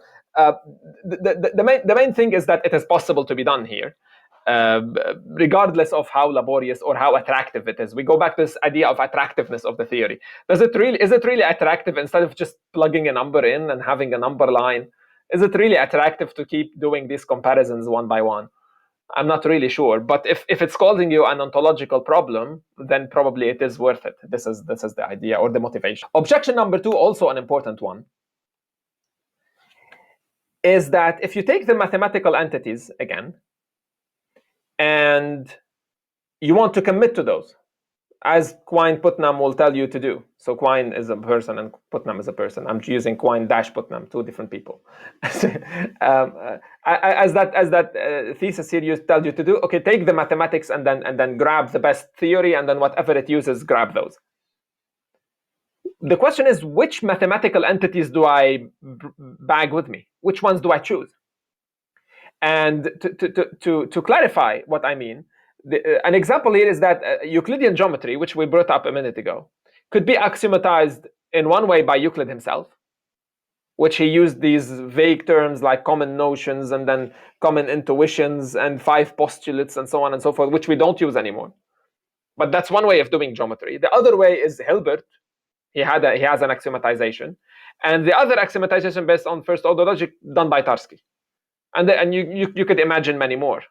The main thing is that it is possible to be done here, uh, regardless of how laborious or how attractive it is. We go back to this idea of attractiveness of the theory. Is it really attractive instead of just plugging a number in and having a number line? Is it really attractive to keep doing these comparisons one by one? I'm not really sure, but if it's causing you an ontological problem, then probably it is worth it. This is the idea or the motivation. Objection number 2, also an important one, is that if you take the mathematical entities again, and you want to commit to those, as Quine Putnam will tell you to do. So Quine is a person and Putnam is a person. I'm using Quine dash Putnam, two different people. As that thesis here tells you to do, okay, take the mathematics and then grab the best theory, and then whatever it uses, grab those. The question is, which mathematical entities do I bag with me? Which ones do I choose? And to clarify what I mean, an example here is that Euclidean geometry, which we brought up a minute ago, could be axiomatized in one way by Euclid himself, which he used these vague terms like common notions and then common intuitions and 5 postulates and so on and so forth, which we don't use anymore. But that's one way of doing geometry. The other way is Hilbert. He has an axiomatization, and the other axiomatization based on first order logic done by Tarski. And you could imagine many more.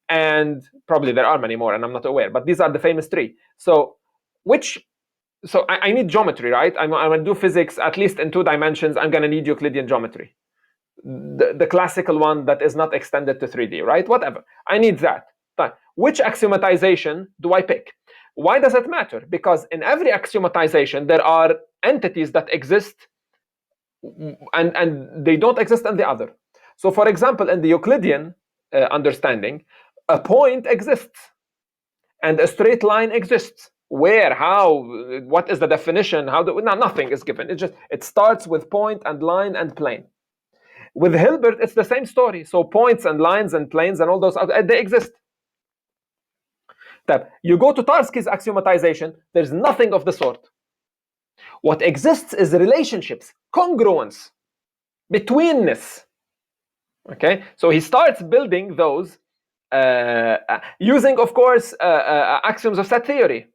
And probably there are many more, and I'm not aware. But these are the famous 3. So I need geometry, right? I'm going to do physics at least in 2 dimensions. I'm going to need Euclidean geometry, the classical one that is not extended to 3D, right? Whatever. I need that. But which axiomatization do I pick? Why does it matter? Because in every axiomatization, there are entities that exist and they don't exist in the other. So for example, in the Euclidean understanding, a point exists and a straight line exists. Where, how, what is the definition? Nothing is given. It starts with point and line and plane. With Hilbert, it's the same story. So points and lines and planes and all those, they exist. You go to Tarski's axiomatization, there's nothing of the sort. What exists is relationships, congruence, betweenness. Okay, so he starts building those using, of course, axioms of set theory.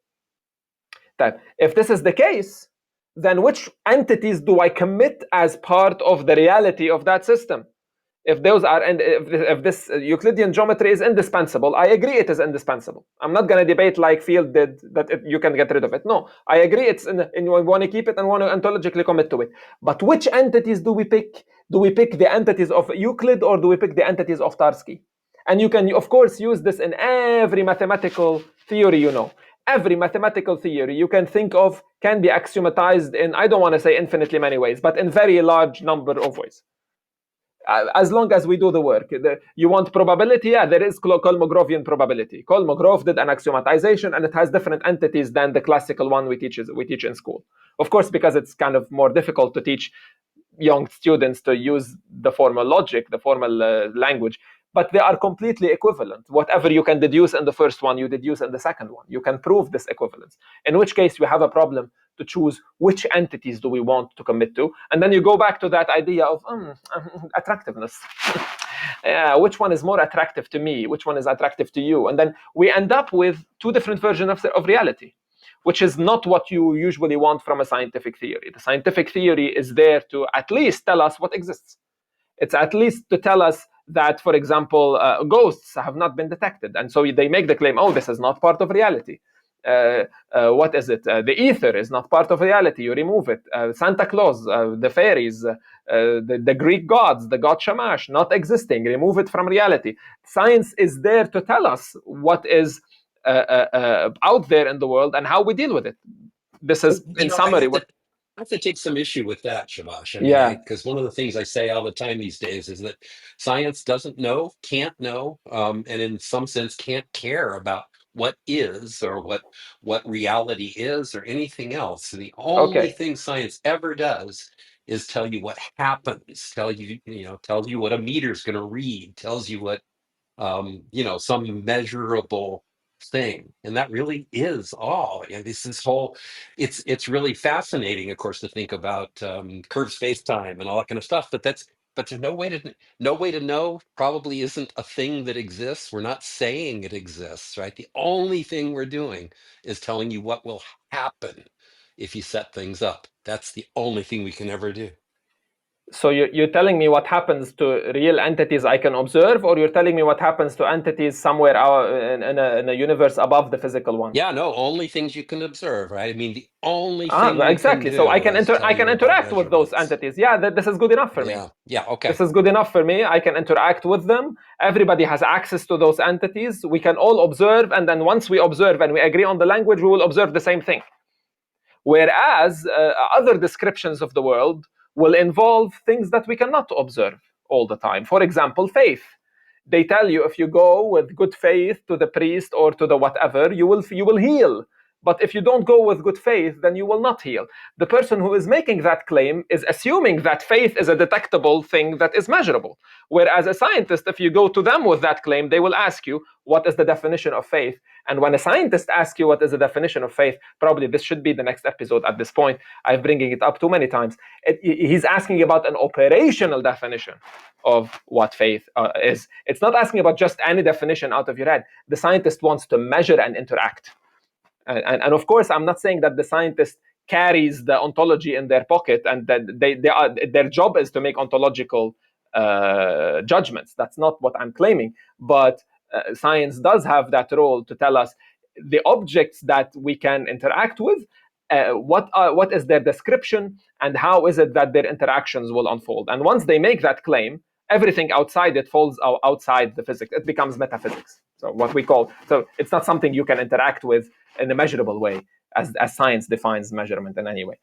If this is the case, then which entities do I commit as part of the reality of that system? If those are, and if this Euclidean geometry is indispensable, I agree it is indispensable. I'm not going to debate like Field did that you can get rid of it. No, I agree it's and we want to keep it and want to ontologically commit to it. But which entities do we pick? Do we pick the entities of Euclid or do we pick the entities of Tarski? And you can, of course, use this in every mathematical theory you know. every mathematical theory you can think of can be axiomatized in, I don't want to say infinitely many ways, but in very large number of ways. As long as we do the work. You want probability? Yeah, there is Kolmogrovian probability. Kolmogorov did an axiomatization, and it has different entities than the classical one we teach in school. Of course, because it's kind of more difficult to teach young students to use the formal logic, the formal language, but they are completely equivalent. Whatever you can deduce in the first one, you deduce in the second one. You can prove this equivalence, in which case you have a problem to choose which entities do we want to commit to. And then you go back to that idea of attractiveness. Which one is more attractive to me? Which one is attractive to you? And then we end up with two different versions of reality, which is not what you usually want from a scientific theory. The scientific theory is there to at least tell us what exists. It's at least to tell us that, for example, ghosts have not been detected. And so they make the claim, oh, this is not part of reality. What is it? The ether is not part of reality. You remove it. Santa Claus, the fairies, the Greek gods, the god Shamash, not existing. Remove it from reality. Science is there to tell us what is out there in the world and how we deal with it. This is, in summary, what. I have to take some issue with that, Shamash. I mean, Yeah. because one of the things I say all the time these days is that science doesn't know, can't know, and in some sense can't care about what is or what reality is or anything else. The only Okay. thing science ever does is tell you what happens, tells you what a meter's going to read, tells you what some measurable thing, and that really is all. Yeah, this whole, it's really fascinating, of course, to think about curved space-time and all that kind of stuff. But there's no way to know. Probably isn't a thing that exists. We're not saying it exists, right? The only thing we're doing is telling you what will happen if you set things up. That's the only thing we can ever do. So you're telling me what happens to real entities I can observe, or you're telling me what happens to entities somewhere out in a universe above the physical one? Yeah, no, only things you can observe, right? I mean, the only thing we can Exactly. So I do can is tell you about interact with those measurements. entities. Yeah, this is good enough for me. Yeah, okay. This is good enough for me. I can interact with them. Everybody has access to those entities. We can all observe, and then once we observe and we agree on the language, we will observe the same thing. Whereas other descriptions of the world will involve things that we cannot observe all the time. For example, faith. They tell you if you go with good faith to the priest or to the whatever, you will heal. But if you don't go with good faith, then you will not heal. The person who is making that claim is assuming that faith is a detectable thing that is measurable. Whereas a scientist, if you go to them with that claim, they will ask you, what is the definition of faith? And when a scientist asks you what is the definition of faith, probably this should be the next episode at this point. I'm bringing it up too many times. He's asking about an operational definition of what faith is. It's not asking about just any definition out of your head. The scientist wants to measure and interact. And of course, I'm not saying that the scientist carries the ontology in their pocket and that their job is to make ontological judgments. That's not what I'm claiming. But science does have that role to tell us the objects that we can interact with, what is their description, and how is it that their interactions will unfold. And once they make that claim, everything outside it falls outside the physics. It becomes metaphysics. So what we call, so it's not something you can interact with in a measurable way, as science defines measurement in any way.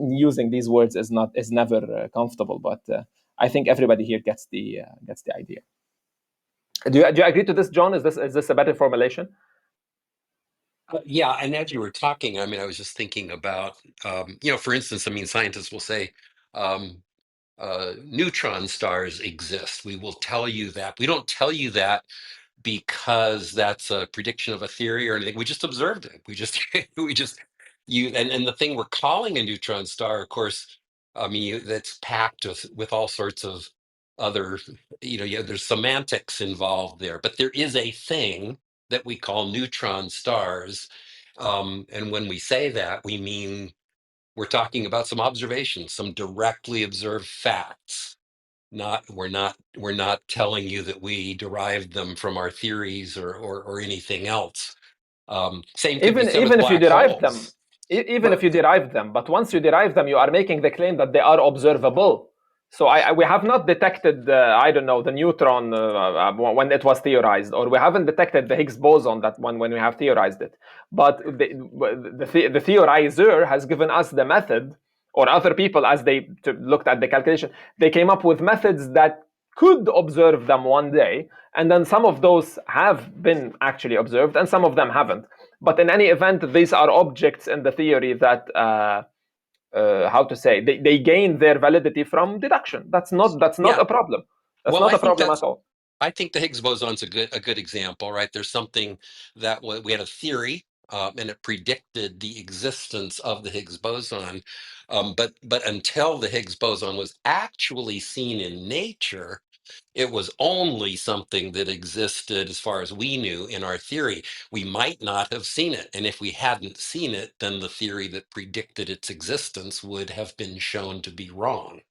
Using these words is never comfortable, but I think everybody here gets the idea. Do you agree to this, John? Is this a better formulation? Yeah, and as you were talking, I mean, I was just thinking about, for instance, I mean, scientists will say um, neutron stars exist. We will tell you that. We don't tell you that because that's a prediction of a theory or anything. We just observed it. We just and the thing we're calling a neutron star, of course, I mean, that's packed with all sorts of other, there's semantics involved there, but there is a thing that we call neutron stars. And when we say that, we mean we're talking about some observations, some directly observed facts. We're not telling you that we derived them from our theories or anything else. Same could be said with Even if you black derived them, holes. even Well, if you derived them, but once you derive them, you are making the claim that they are observable. So we have not detected, I don't know, the neutron when it was theorized, or we haven't detected the Higgs boson that when we have theorized it. But the theorizer has given us the method, or other people, as they looked at the calculation, they came up with methods that could observe them one day, and then some of those have been actually observed, and some of them haven't. But in any event, these are objects in the theory that how to say, they gain their validity from deduction. That's not Yeah. a problem. That's Well, not I a think problem that's at all. I think the Higgs boson's a good example, right? There's something that we had a theory, and it predicted the existence of the Higgs boson, but until the Higgs boson was actually seen in nature, it was only something that existed, as far as we knew, in our theory. We might not have seen it, and if we hadn't seen it, then the theory that predicted its existence would have been shown to be wrong.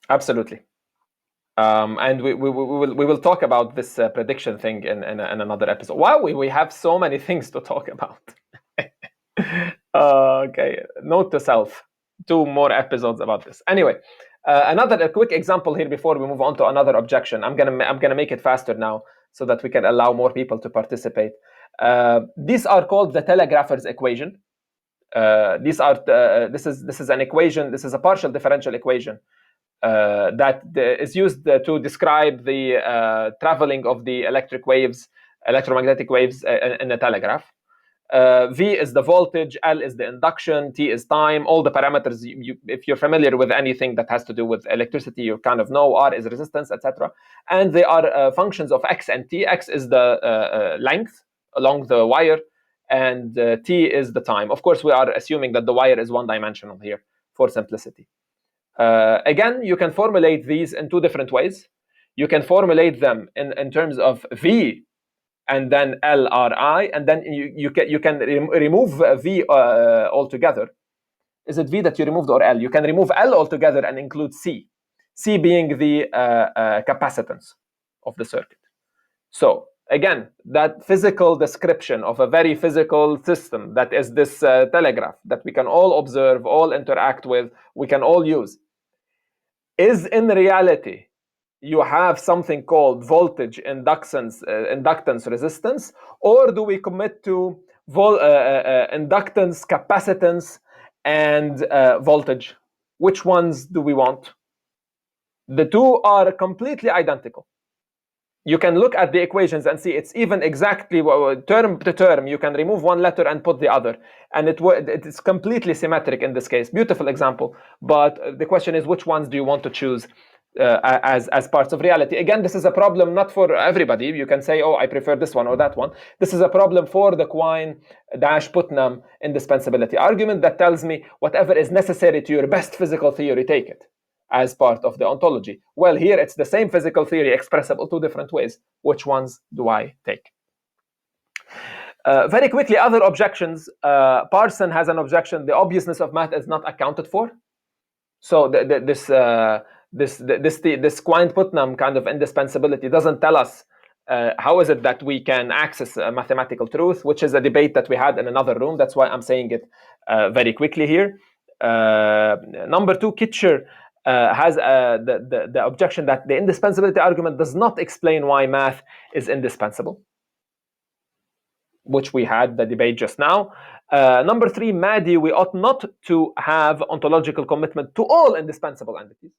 Absolutely. And we will talk about this prediction thing in another episode. Wow, we have so many things to talk about. Okay, note to self: 2 more episodes about this. Anyway, a quick example here before we move on to another objection. I'm gonna make it faster now so that we can allow more people to participate. These are called the telegrapher's equation. This is an equation. This is a partial differential equation that is used to describe the traveling of the electromagnetic waves in a telegraph. V is the voltage, L is the induction, T is time. All the parameters, if you're familiar with anything that has to do with electricity, you kind of know. R is resistance, etc. And they are functions of X and T. X is the length along the wire, and T is the time. Of course, we are assuming that the wire is one-dimensional here for simplicity. Again, you can formulate these in 2 different ways. You can formulate them in terms of V and then LRI, and then you can remove V altogether. Is it V that you removed or L? You can remove L altogether and include C. C being the capacitance of the circuit. So again, that physical description of a very physical system that is this telegraph that we can all observe, all interact with, we can all use, is in reality you have something called voltage, inductance, resistance, or do we commit to inductance, capacitance, and voltage? Which ones do we want? The 2 are completely identical. You can look at the equations and see it's even exactly term to term. You can remove one letter and put the other, and it's completely symmetric in this case. Beautiful example, but the question is, which ones do you want to choose as parts of reality? Again, this is a problem not for everybody. You can say, oh, I prefer this one or that one. This is a problem for the Quine-Putnam indispensability argument that tells me whatever is necessary to your best physical theory, take it as part of the ontology. Well, here it's the same physical theory expressible 2 different ways. Which ones do I take? Very quickly, other objections. Parson has an objection: the obviousness of math is not accounted for. So this Quine-Putnam kind of indispensability doesn't tell us how is it that we can access mathematical truth, which is a debate that we had in another room. That's why I'm saying it very quickly here. Number 2, Kitcher has the objection that the indispensability argument does not explain why math is indispensable, which we had the debate just now. Number 3, Maddie, we ought not to have ontological commitment to all indispensable entities.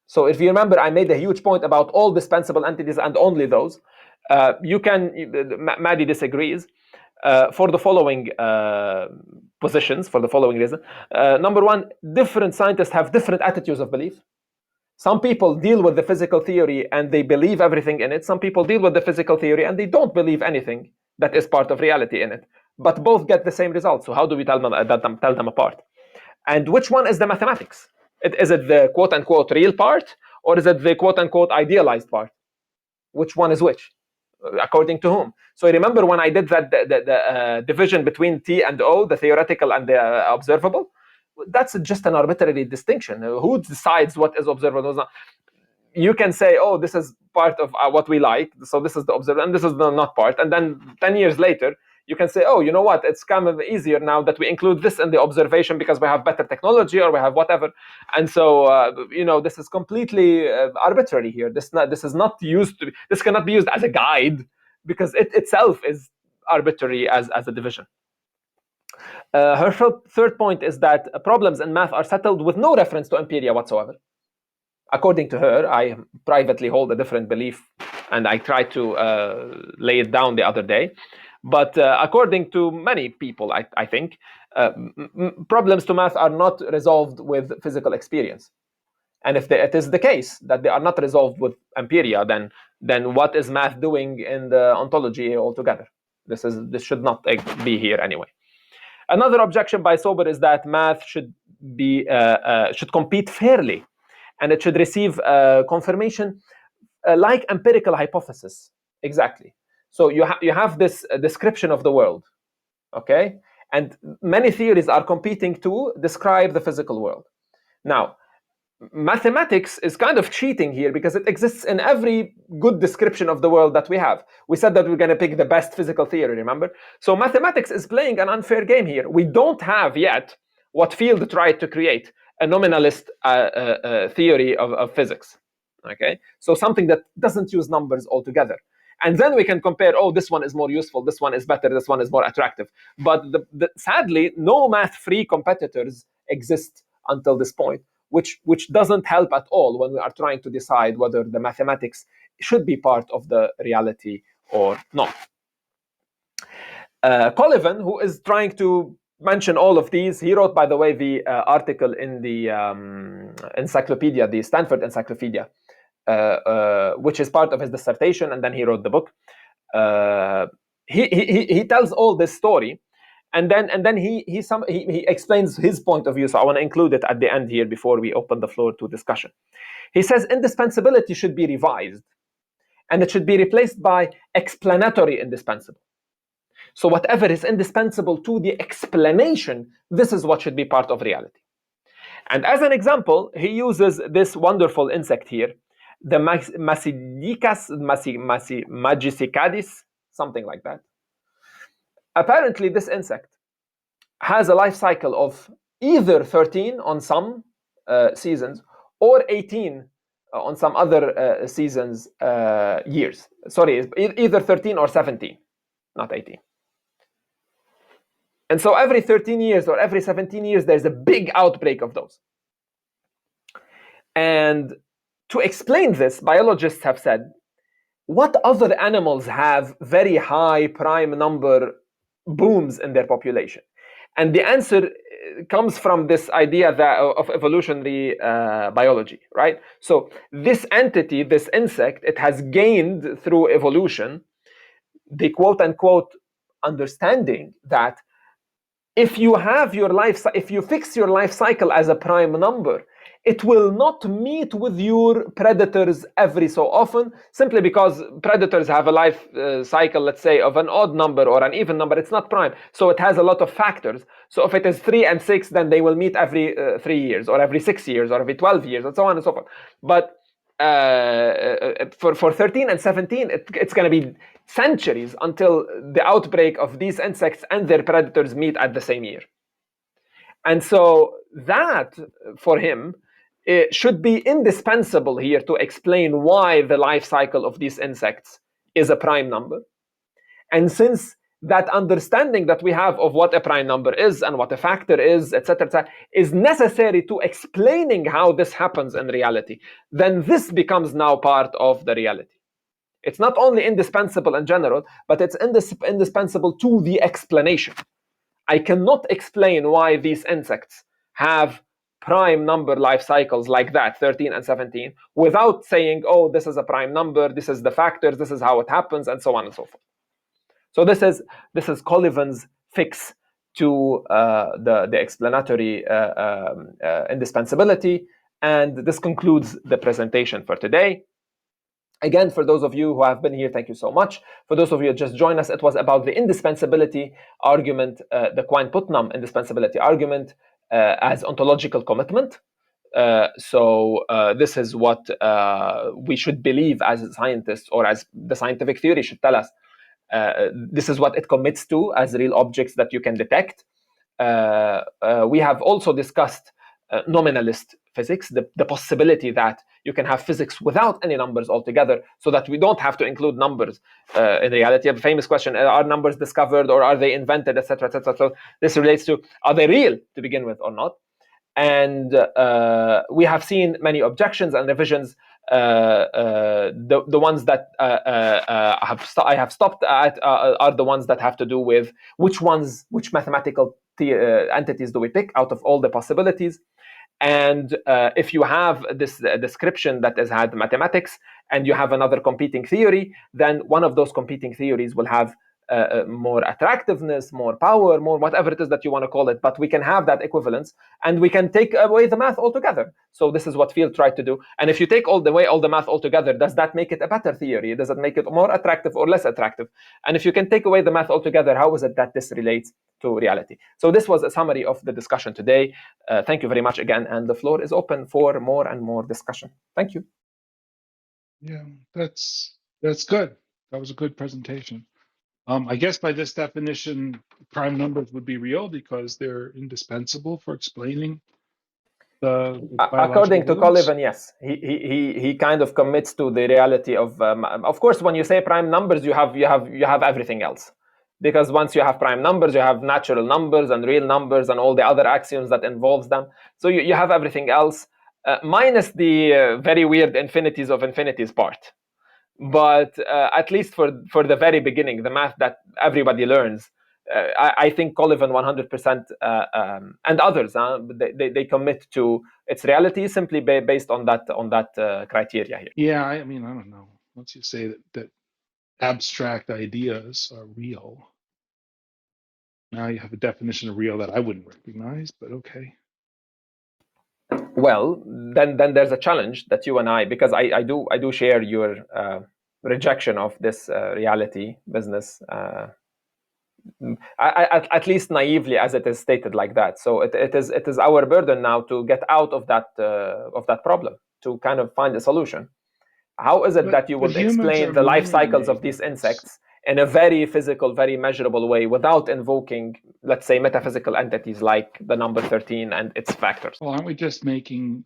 So if you remember, I made a huge point about all dispensable entities and only those. Maddie disagrees for the following positions, for the following reason. Number 1, different scientists have different attitudes of belief. Some people deal with the physical theory and they believe everything in it. Some people deal with the physical theory and they don't believe anything that is part of reality in it. But both get the same result. So how do we tell them apart? And which one is the mathematics? Is it the quote-unquote real part, or is it the quote-unquote idealized part? Which one is which? According to whom? So remember when I did that the division between T and O, the theoretical and the observable? That's just an arbitrary distinction. Who decides what is observable? You can say, oh, this is part of what we like, so this is the observable, and this is the not part. And then 10 years later, you can say, oh, you know what, it's kind of easier now that we include this in the observation because we have better technology or we have whatever. And so, this is completely arbitrary here. This is not used to, this cannot be used as a guide because it itself is arbitrary as a division. Her third point is that problems in math are settled with no reference to empiria whatsoever. According to her, I privately hold a different belief, and I tried to lay it down the other day. But according to many people, I think, problems to math are not resolved with physical experience. And if it is the case that they are not resolved with empiria, then what is math doing in the ontology altogether? This should not be here anyway. Another objection by Sober is that math should compete fairly, and it should receive confirmation like empirical hypothesis. Exactly. So you have this description of the world, okay, and many theories are competing to describe the physical world. Now, mathematics is kind of cheating here because it exists in every good description of the world that we have. We said that we're going to pick the best physical theory, remember? So mathematics is playing an unfair game here. We don't have yet what Field tried to create, a nominalist theory of physics. Okay, so something that doesn't use numbers altogether. And then we can compare, oh, this one is more useful, this one is better, this one is more attractive. But sadly, no math-free competitors exist until this point, which doesn't help at all when we are trying to decide whether the mathematics should be part of the reality or not. Collivan, who is trying to mention all of these, he wrote, by the way, the article in the encyclopedia, the Stanford Encyclopedia, which is part of his dissertation, and then he wrote the book. He tells all this story, and then he explains his point of view. So I want to include it at the end here before we open the floor to discussion. He says indispensability should be revised, and it should be replaced by explanatory indispensable. So whatever is indispensable to the explanation, this is what should be part of reality. And as an example, he uses this wonderful insect here, the Magicicadis, something like that. Apparently, this insect has a life cycle of either 13 on some seasons or 18 on some other seasons years. Sorry, either 13 or 17, not 18. And so every 13 years or every 17 years, there's a big outbreak of those. And to explain this, biologists have said, what other animals have very high prime number booms in their population? And the answer comes from this idea of evolutionary biology, right? So this entity, this insect, it has gained through evolution the quote-unquote understanding that if you fix your life cycle as a prime number, it will not meet with your predators every so often, simply because predators have a life cycle, let's say, of an odd number or an even number. It's not prime, so it has a lot of factors. So if it is 3 and 6, then they will meet every 3 years or every 6 years or every 12 years and so on and so forth. But for 13 and 17, it's going to be centuries until the outbreak of these insects and their predators meet at the same year. And so that, for him, it should be indispensable here to explain why the life cycle of these insects is a prime number. And since that understanding that we have of what a prime number is and what a factor is, etc., is necessary to explaining how this happens in reality, then this becomes now part of the reality. It's not only indispensable in general, but it's indispensable to the explanation. I cannot explain why these insects have prime number life cycles like that, 13 and 17, without saying, oh, this is a prime number, this is the factors, this is how it happens, and so on and so forth. So this is Collivan's fix to the explanatory indispensability, and this concludes the presentation for today. Again, for those of you who have been here, thank you so much. For those of you who just joined us, it was about the indispensability argument, the Quine-Putnam indispensability argument as ontological commitment. So this is what we should believe as scientists, or as the scientific theory should tell us, This is what it commits to as real objects that you can detect. We have also discussed nominalist physics, the possibility that you can have physics without any numbers altogether, so that we don't have to include numbers in reality. A famous question: are numbers discovered or are they invented, etc., etc. So this relates to, are they real to begin with or not? And we have seen many objections and revisions. The ones that I have stopped at are the ones that have to do with which mathematical entities do we pick out of all the possibilities. And if you have this description that has had mathematics and you have another competing theory, then one of those competing theories will have more attractiveness, more power, more whatever it is that you want to call it. But we can have that equivalence, and we can take away the math altogether. So this is what Field tried to do. And if you take all the math altogether, does that make it a better theory? Does it make it more attractive or less attractive? And if you can take away the math altogether, how is it that this relates to reality? So this was a summary of the discussion today. Thank you very much again, and the floor is open for more and more discussion. Thank you. Yeah, that's good. That was a good presentation. I guess by this definition, prime numbers would be real because they're indispensable for explaining the biological According to rules. Collivan, yes, he kind of commits to the reality of course, when you say prime numbers, you have everything else, because once you have prime numbers, you have natural numbers and real numbers and all the other axioms that involves them. So you have everything else, minus the very weird infinities of infinities part. But at least for the very beginning, the math that everybody learns, I think Collivan 100% and others, they commit to its reality simply based on that criteria here. Yeah, I mean, I don't know. Once you say that abstract ideas are real, now you have a definition of real that I wouldn't recognize, but okay. Well, then there's a challenge that you and I, because I do share your rejection of this reality business. At least naively as it is stated like that. So it is our burden now to get out of that problem, to kind of find a solution. How is it that you But would humans explain are the life meaning cycles of these makers. insects in a very physical, very measurable way without invoking, let's say, metaphysical entities like the number 13 and its factors? Well, aren't we just making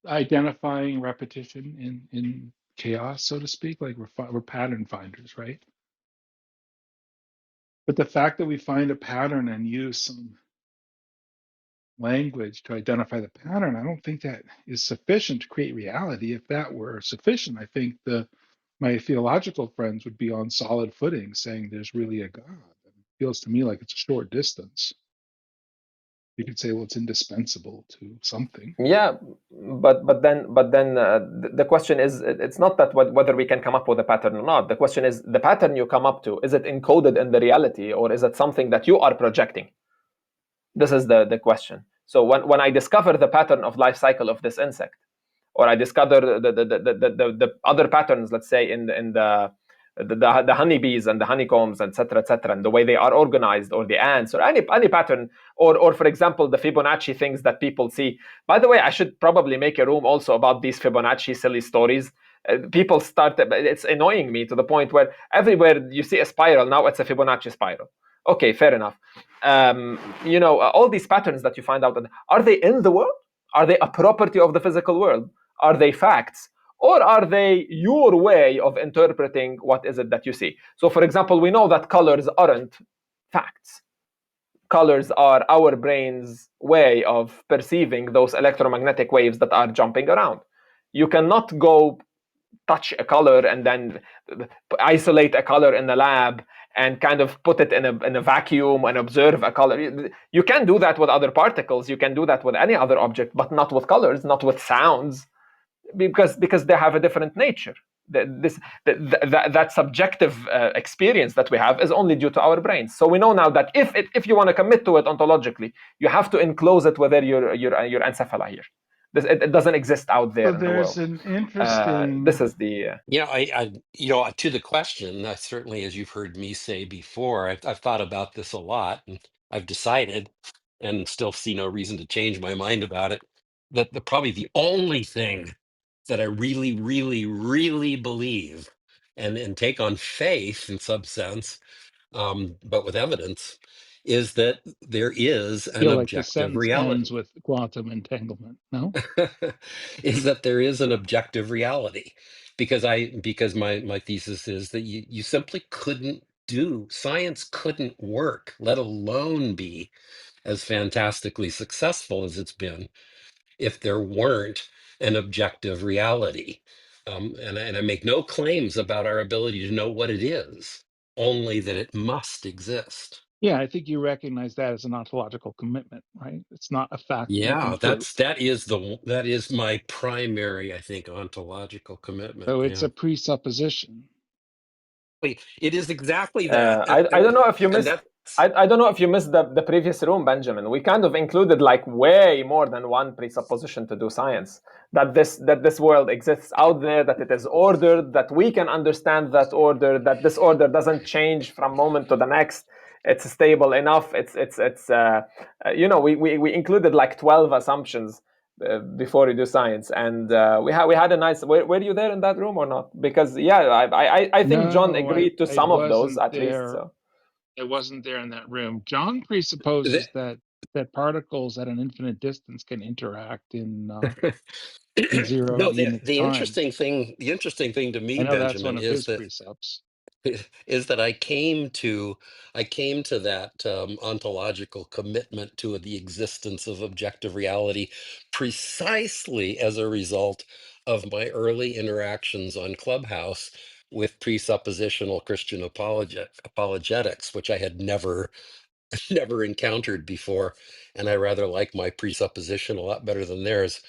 identifying repetition in chaos, so to speak? Like we're pattern finders, right? But the fact that we find a pattern and use some language to identify the pattern, I don't think that is sufficient to create reality. If that were sufficient, I think my theological friends would be on solid footing saying there's really a God. It feels to me like it's a short distance. You could say, well, it's indispensable to something. Yeah, but then the question is, it's not that whether we can come up with a pattern or not. The question is, the pattern you come up to, is it encoded in the reality, or is it something that you are projecting? This is the question. So when I discover the pattern of life cycle of this insect, or I discover the other patterns, let's say in the honeybees and the honeycombs, etc., etc., and the way they are organized, or the ants, or any pattern, or for example, the Fibonacci things that people see. By the way, I should probably make a room also about these Fibonacci silly stories. People start, it's annoying me to the point where everywhere you see a spiral, now it's a Fibonacci spiral. Okay, fair enough. All these patterns that you find out, are they in the world? Are they a property of the physical world? Are they facts? Or are they your way of interpreting what is it that you see? So, for example, we know that colors aren't facts. Colors are our brain's way of perceiving those electromagnetic waves that are jumping around. You cannot go touch a color and then isolate a color in the lab and kind of put it in a vacuum and observe a color. You can do that with other particles. You can do that with any other object, but not with colors, not with sounds, because they have a different nature. That subjective experience that we have is only due to our brains. So we know now that if you want to commit to it ontologically, you have to enclose it within your encephala here. It doesn't exist out there So in the there's world. an interesting. This is the To the question, certainly, as you've heard me say before, I've thought about this a lot, and I've decided, and still see no reason to change my mind about it, that probably the only thing that I really, really, really believe and take on faith in some sense, but with evidence, is that there is I an feel like the objective sentence ends reality. with quantum entanglement. No? Is that there is an objective reality, because my thesis is that you simply couldn't do science, couldn't work, let alone be as fantastically successful as it's been, if there weren't an objective reality. And I make no claims about our ability to know what it is, only that it must exist. Yeah, I think you recognize that as an ontological commitment, right? It's not a fact that you can Yeah, prove. that is my primary, I think, ontological commitment. So it's Yeah. a presupposition. It is exactly that. I don't know if you And missed. that's I don't know if you missed the previous room, Benjamin. We kind of included like way more than one presupposition to do science. That this world exists out there, that it is ordered, that we can understand that order, that this order doesn't change from moment to the next. It's stable enough. We included like 12 assumptions before you do science, and we had a nice. Were you there in that room or not? Because yeah, I think John No, agreed to I some of those wasn't at least. there. So I wasn't there in that room. John presupposes that particles at an infinite distance can interact in zero no, unit time. the interesting thing to I me, know that's one Benjamin, of his precepts. is that I came to that ontological commitment to the existence of objective reality precisely as a result of my early interactions on Clubhouse with presuppositional Christian apologetics, which I had never encountered before, and I rather like my presupposition a lot better than theirs.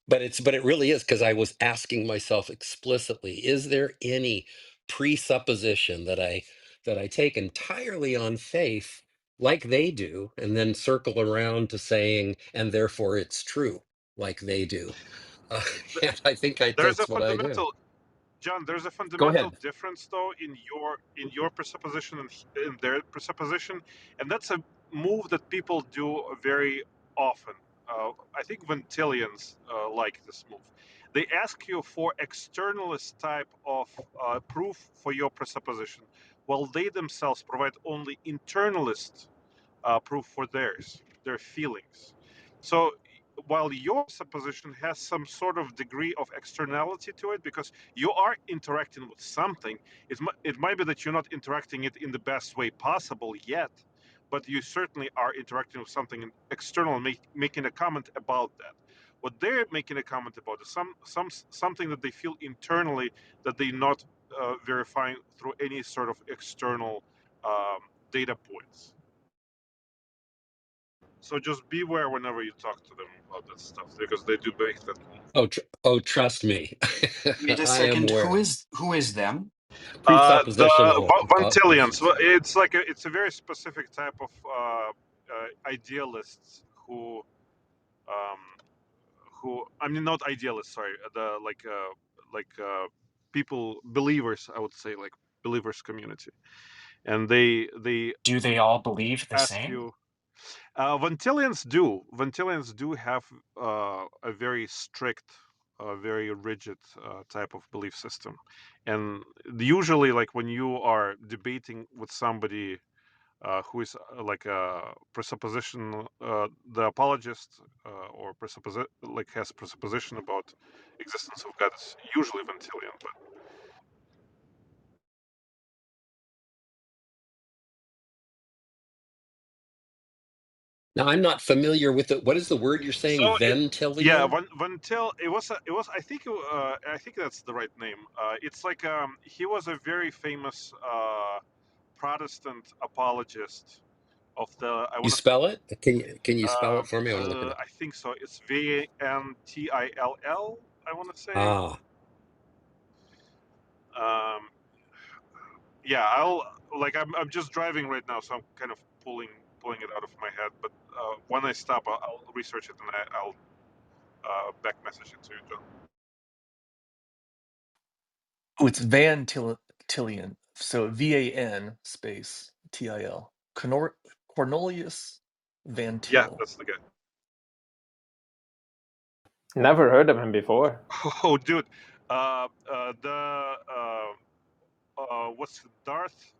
But it really is, because I was asking myself explicitly, is there any presupposition that I take entirely on faith, like they do, and then circle around to saying, and therefore it's true, like they do. uh, and There's a that's what I do. fundamental, John. There's a Go fundamental ahead. difference, though, in your presupposition and in their presupposition, and that's a move that people do very often. I think Ventilians like this move. They ask you for externalist type of proof for your presupposition, while they themselves provide only internalist proof for their feelings. So while your supposition has some sort of degree of externality to it, because you are interacting with something, it might be that you're not interacting it in the best way possible yet, but you certainly are interacting with something external and making a comment about that. What they're making a comment about is something that they feel internally that they're not verifying through any sort of external um, data points. So just beware whenever you talk to them about that stuff, because they do make that move. Trust me. Wait a I am second. Who aware. is them? The Presuppositional Vantillians, hypothesis. it's a very specific type of idealists um, who I mean not idealists, sorry, the people, believers, I would say, like believers community, and they Do they all believe the ask same? you. Vantillians do have a very strict, very rigid type of belief system, and usually, like when you are debating with somebody who is like a presupposition, the apologist or has presupposition about existence of God is usually Vantillian. But Now, I'm not familiar with it. What is the word you're so saying? yeah, Ventillion? Vantil. It was. I think that's the right name. It's like he was a very famous Protestant apologist of the. I You want to. spell it? Can you spell it for me? I want to look it up. I think so. It's Vantill. I want to say. Ah, Um, yeah, I'm just driving right now, so I'm kind of pulling it out of my head. But when I stop, I'll research it and I'll back message it to you, John. Oh, it's Van Tillian. So VAN space TIL. Cornelius Van Yeah, Til. that's the guy. never heard of him before. Oh, dude, the what's Darth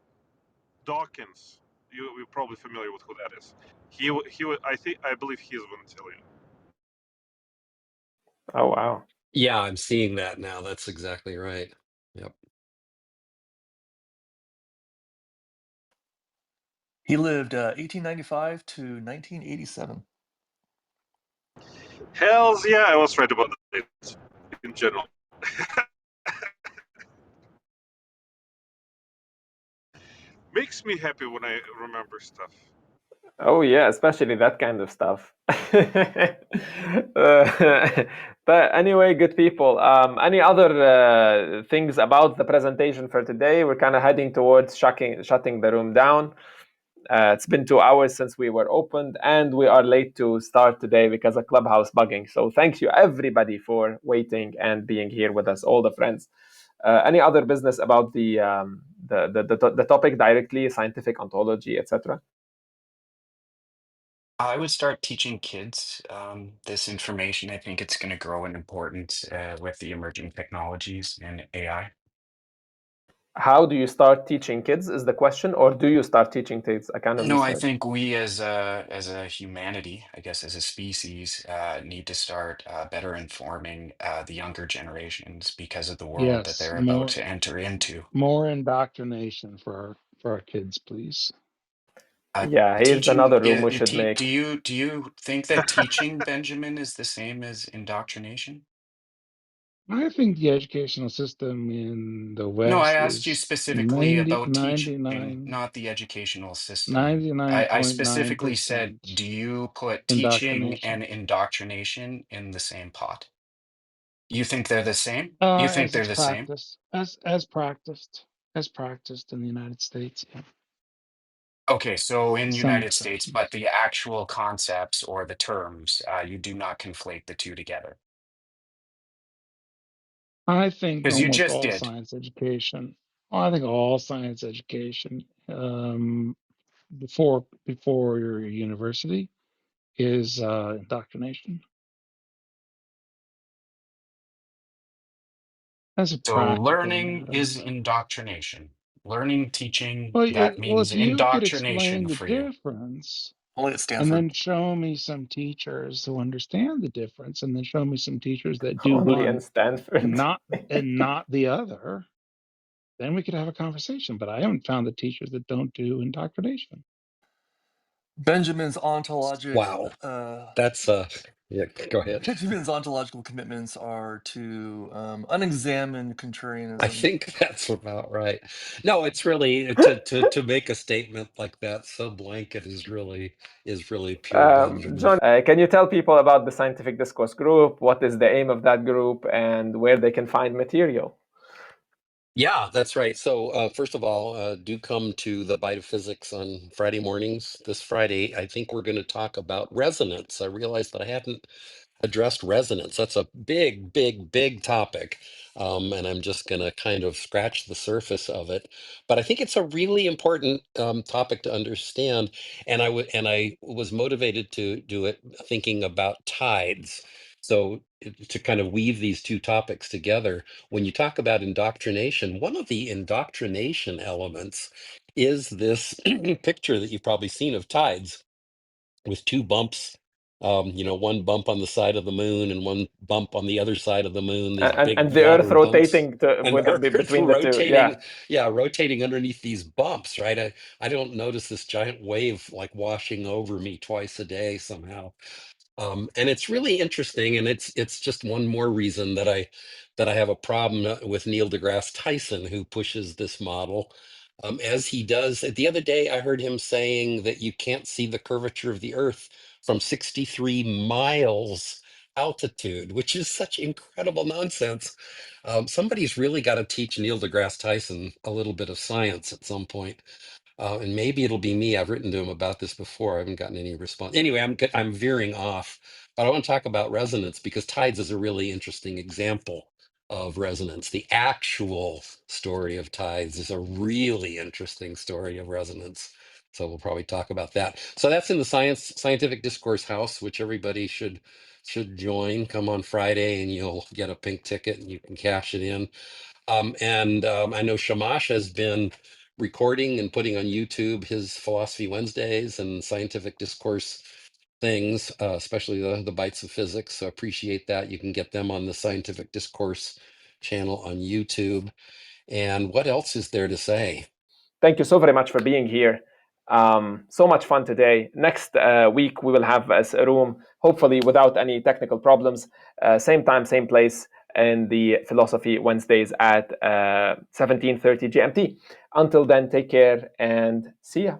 Dawkins. You're probably familiar with who that is. I believe he is Ventilian. Oh wow. Yeah, I'm seeing that now. That's exactly right. Yep. He lived 1895 to 1987. Hells yeah, I was right about that in general. Makes me happy when I remember stuff. Oh yeah, especially that kind of stuff. But anyway, good people. Any other things about the presentation for today? We're kind of heading towards shutting the room down. It's been 2 hours since we were opened, and we are late to start today because of Clubhouse bugging. So thank you everybody for waiting and being here with us, all the friends. Any other business about the topic directly, scientific ontology, etc.? I would start teaching kids this information. I think it's going to grow in importance with the emerging technologies and AI. How do you start teaching kids is the question, or do you start teaching kids? I kind of No, I misheard. think we as a humanity, I guess as a species, need to start better informing the younger generations because of the world that Yes, they're about to enter into. more indoctrination for our kids, please. Yeah, here's Teaching, another room we should do make. you think that teaching, Benjamin, is the same as indoctrination? I think the educational system in the No, I West asked you is specifically ninety about ninety teaching, nine not the educational system. ninety nine I point nine specifically said, percent do you put teaching indoctrination. and indoctrination in the same pot? You think they're the same? You think As they're it's the same? practiced, as practiced in the United States, yeah. Okay, so in Some United States, but exceptions. the actual concepts or the terms, you do not conflate the two together. I think Because you almost just all did. science education, I think all science education before your university is indoctrination as a So practical learning matter. is indoctrination. Learning, teaching, Well, that well, means if you could explain indoctrination the for you. difference Only at and Stanford. then show me some teachers who understand the difference and then show me some teachers that do Only in one Stanford. and not the other, then we could have a conversation. But I haven't found the teachers that don't do indoctrination. Benjamin's ontologic Wow. That's yeah, go ahead. Benjamin's ontological commitments are to unexamined I contrarianism. think that's about right. No, it's really to make a statement like that so blanket is really pure Benjamin. John, can you tell people about the Scientific Discourse group? What is the aim of that group, and where they can find material? Yeah, that's right. So first of all, do come to the Bite of Physics on Friday mornings. This Friday, I think we're going to talk about resonance. I realized that I hadn't addressed resonance. That's a big, big, big topic. And I'm just going to kind of scratch the surface of it. But I think it's a really important topic to understand. And I was motivated to do it thinking about tides. So to kind of weave these two topics together, when you talk about indoctrination, one of the indoctrination elements is this picture that you've probably seen of tides with two bumps, one bump on the side of the moon and one bump on the other side of the moon, these And big the Earth water bumps, rotating and Earth between the two. Yeah. rotating, yeah, rotating underneath these bumps, right? I don't notice this giant wave like washing over me twice a day somehow. And it's really interesting, and it's just one more reason that I have a problem with Neil deGrasse Tyson, who pushes this model, as he does. The other day, I heard him saying that you can't see the curvature of the Earth from 63 miles altitude, which is such incredible nonsense. Somebody's really got to teach Neil deGrasse Tyson a little bit of science at some point. And maybe it'll be me. I've written to him about this before. I haven't gotten any response. Anyway, I'm veering off, but I want to talk about resonance because tides is a really interesting example of resonance. The actual story of tides is a really interesting story of resonance. So we'll probably talk about that. So that's in the Scientific Discourse House, which everybody should join. Come on Friday, and you'll get a pink ticket, and you can cash it in. I know Shamash has been recording and putting on YouTube his Philosophy Wednesdays and Scientific Discourse things, especially the Bites of Physics. So appreciate that. You can get them on the Scientific Discourse channel on YouTube. And what else is there to say? Thank you so very much for being here. So much fun today. Next week, we will have a room, hopefully without any technical problems. Same time, same place, in the Philosophy Wednesdays at 17:30 GMT. Until then, take care and see ya.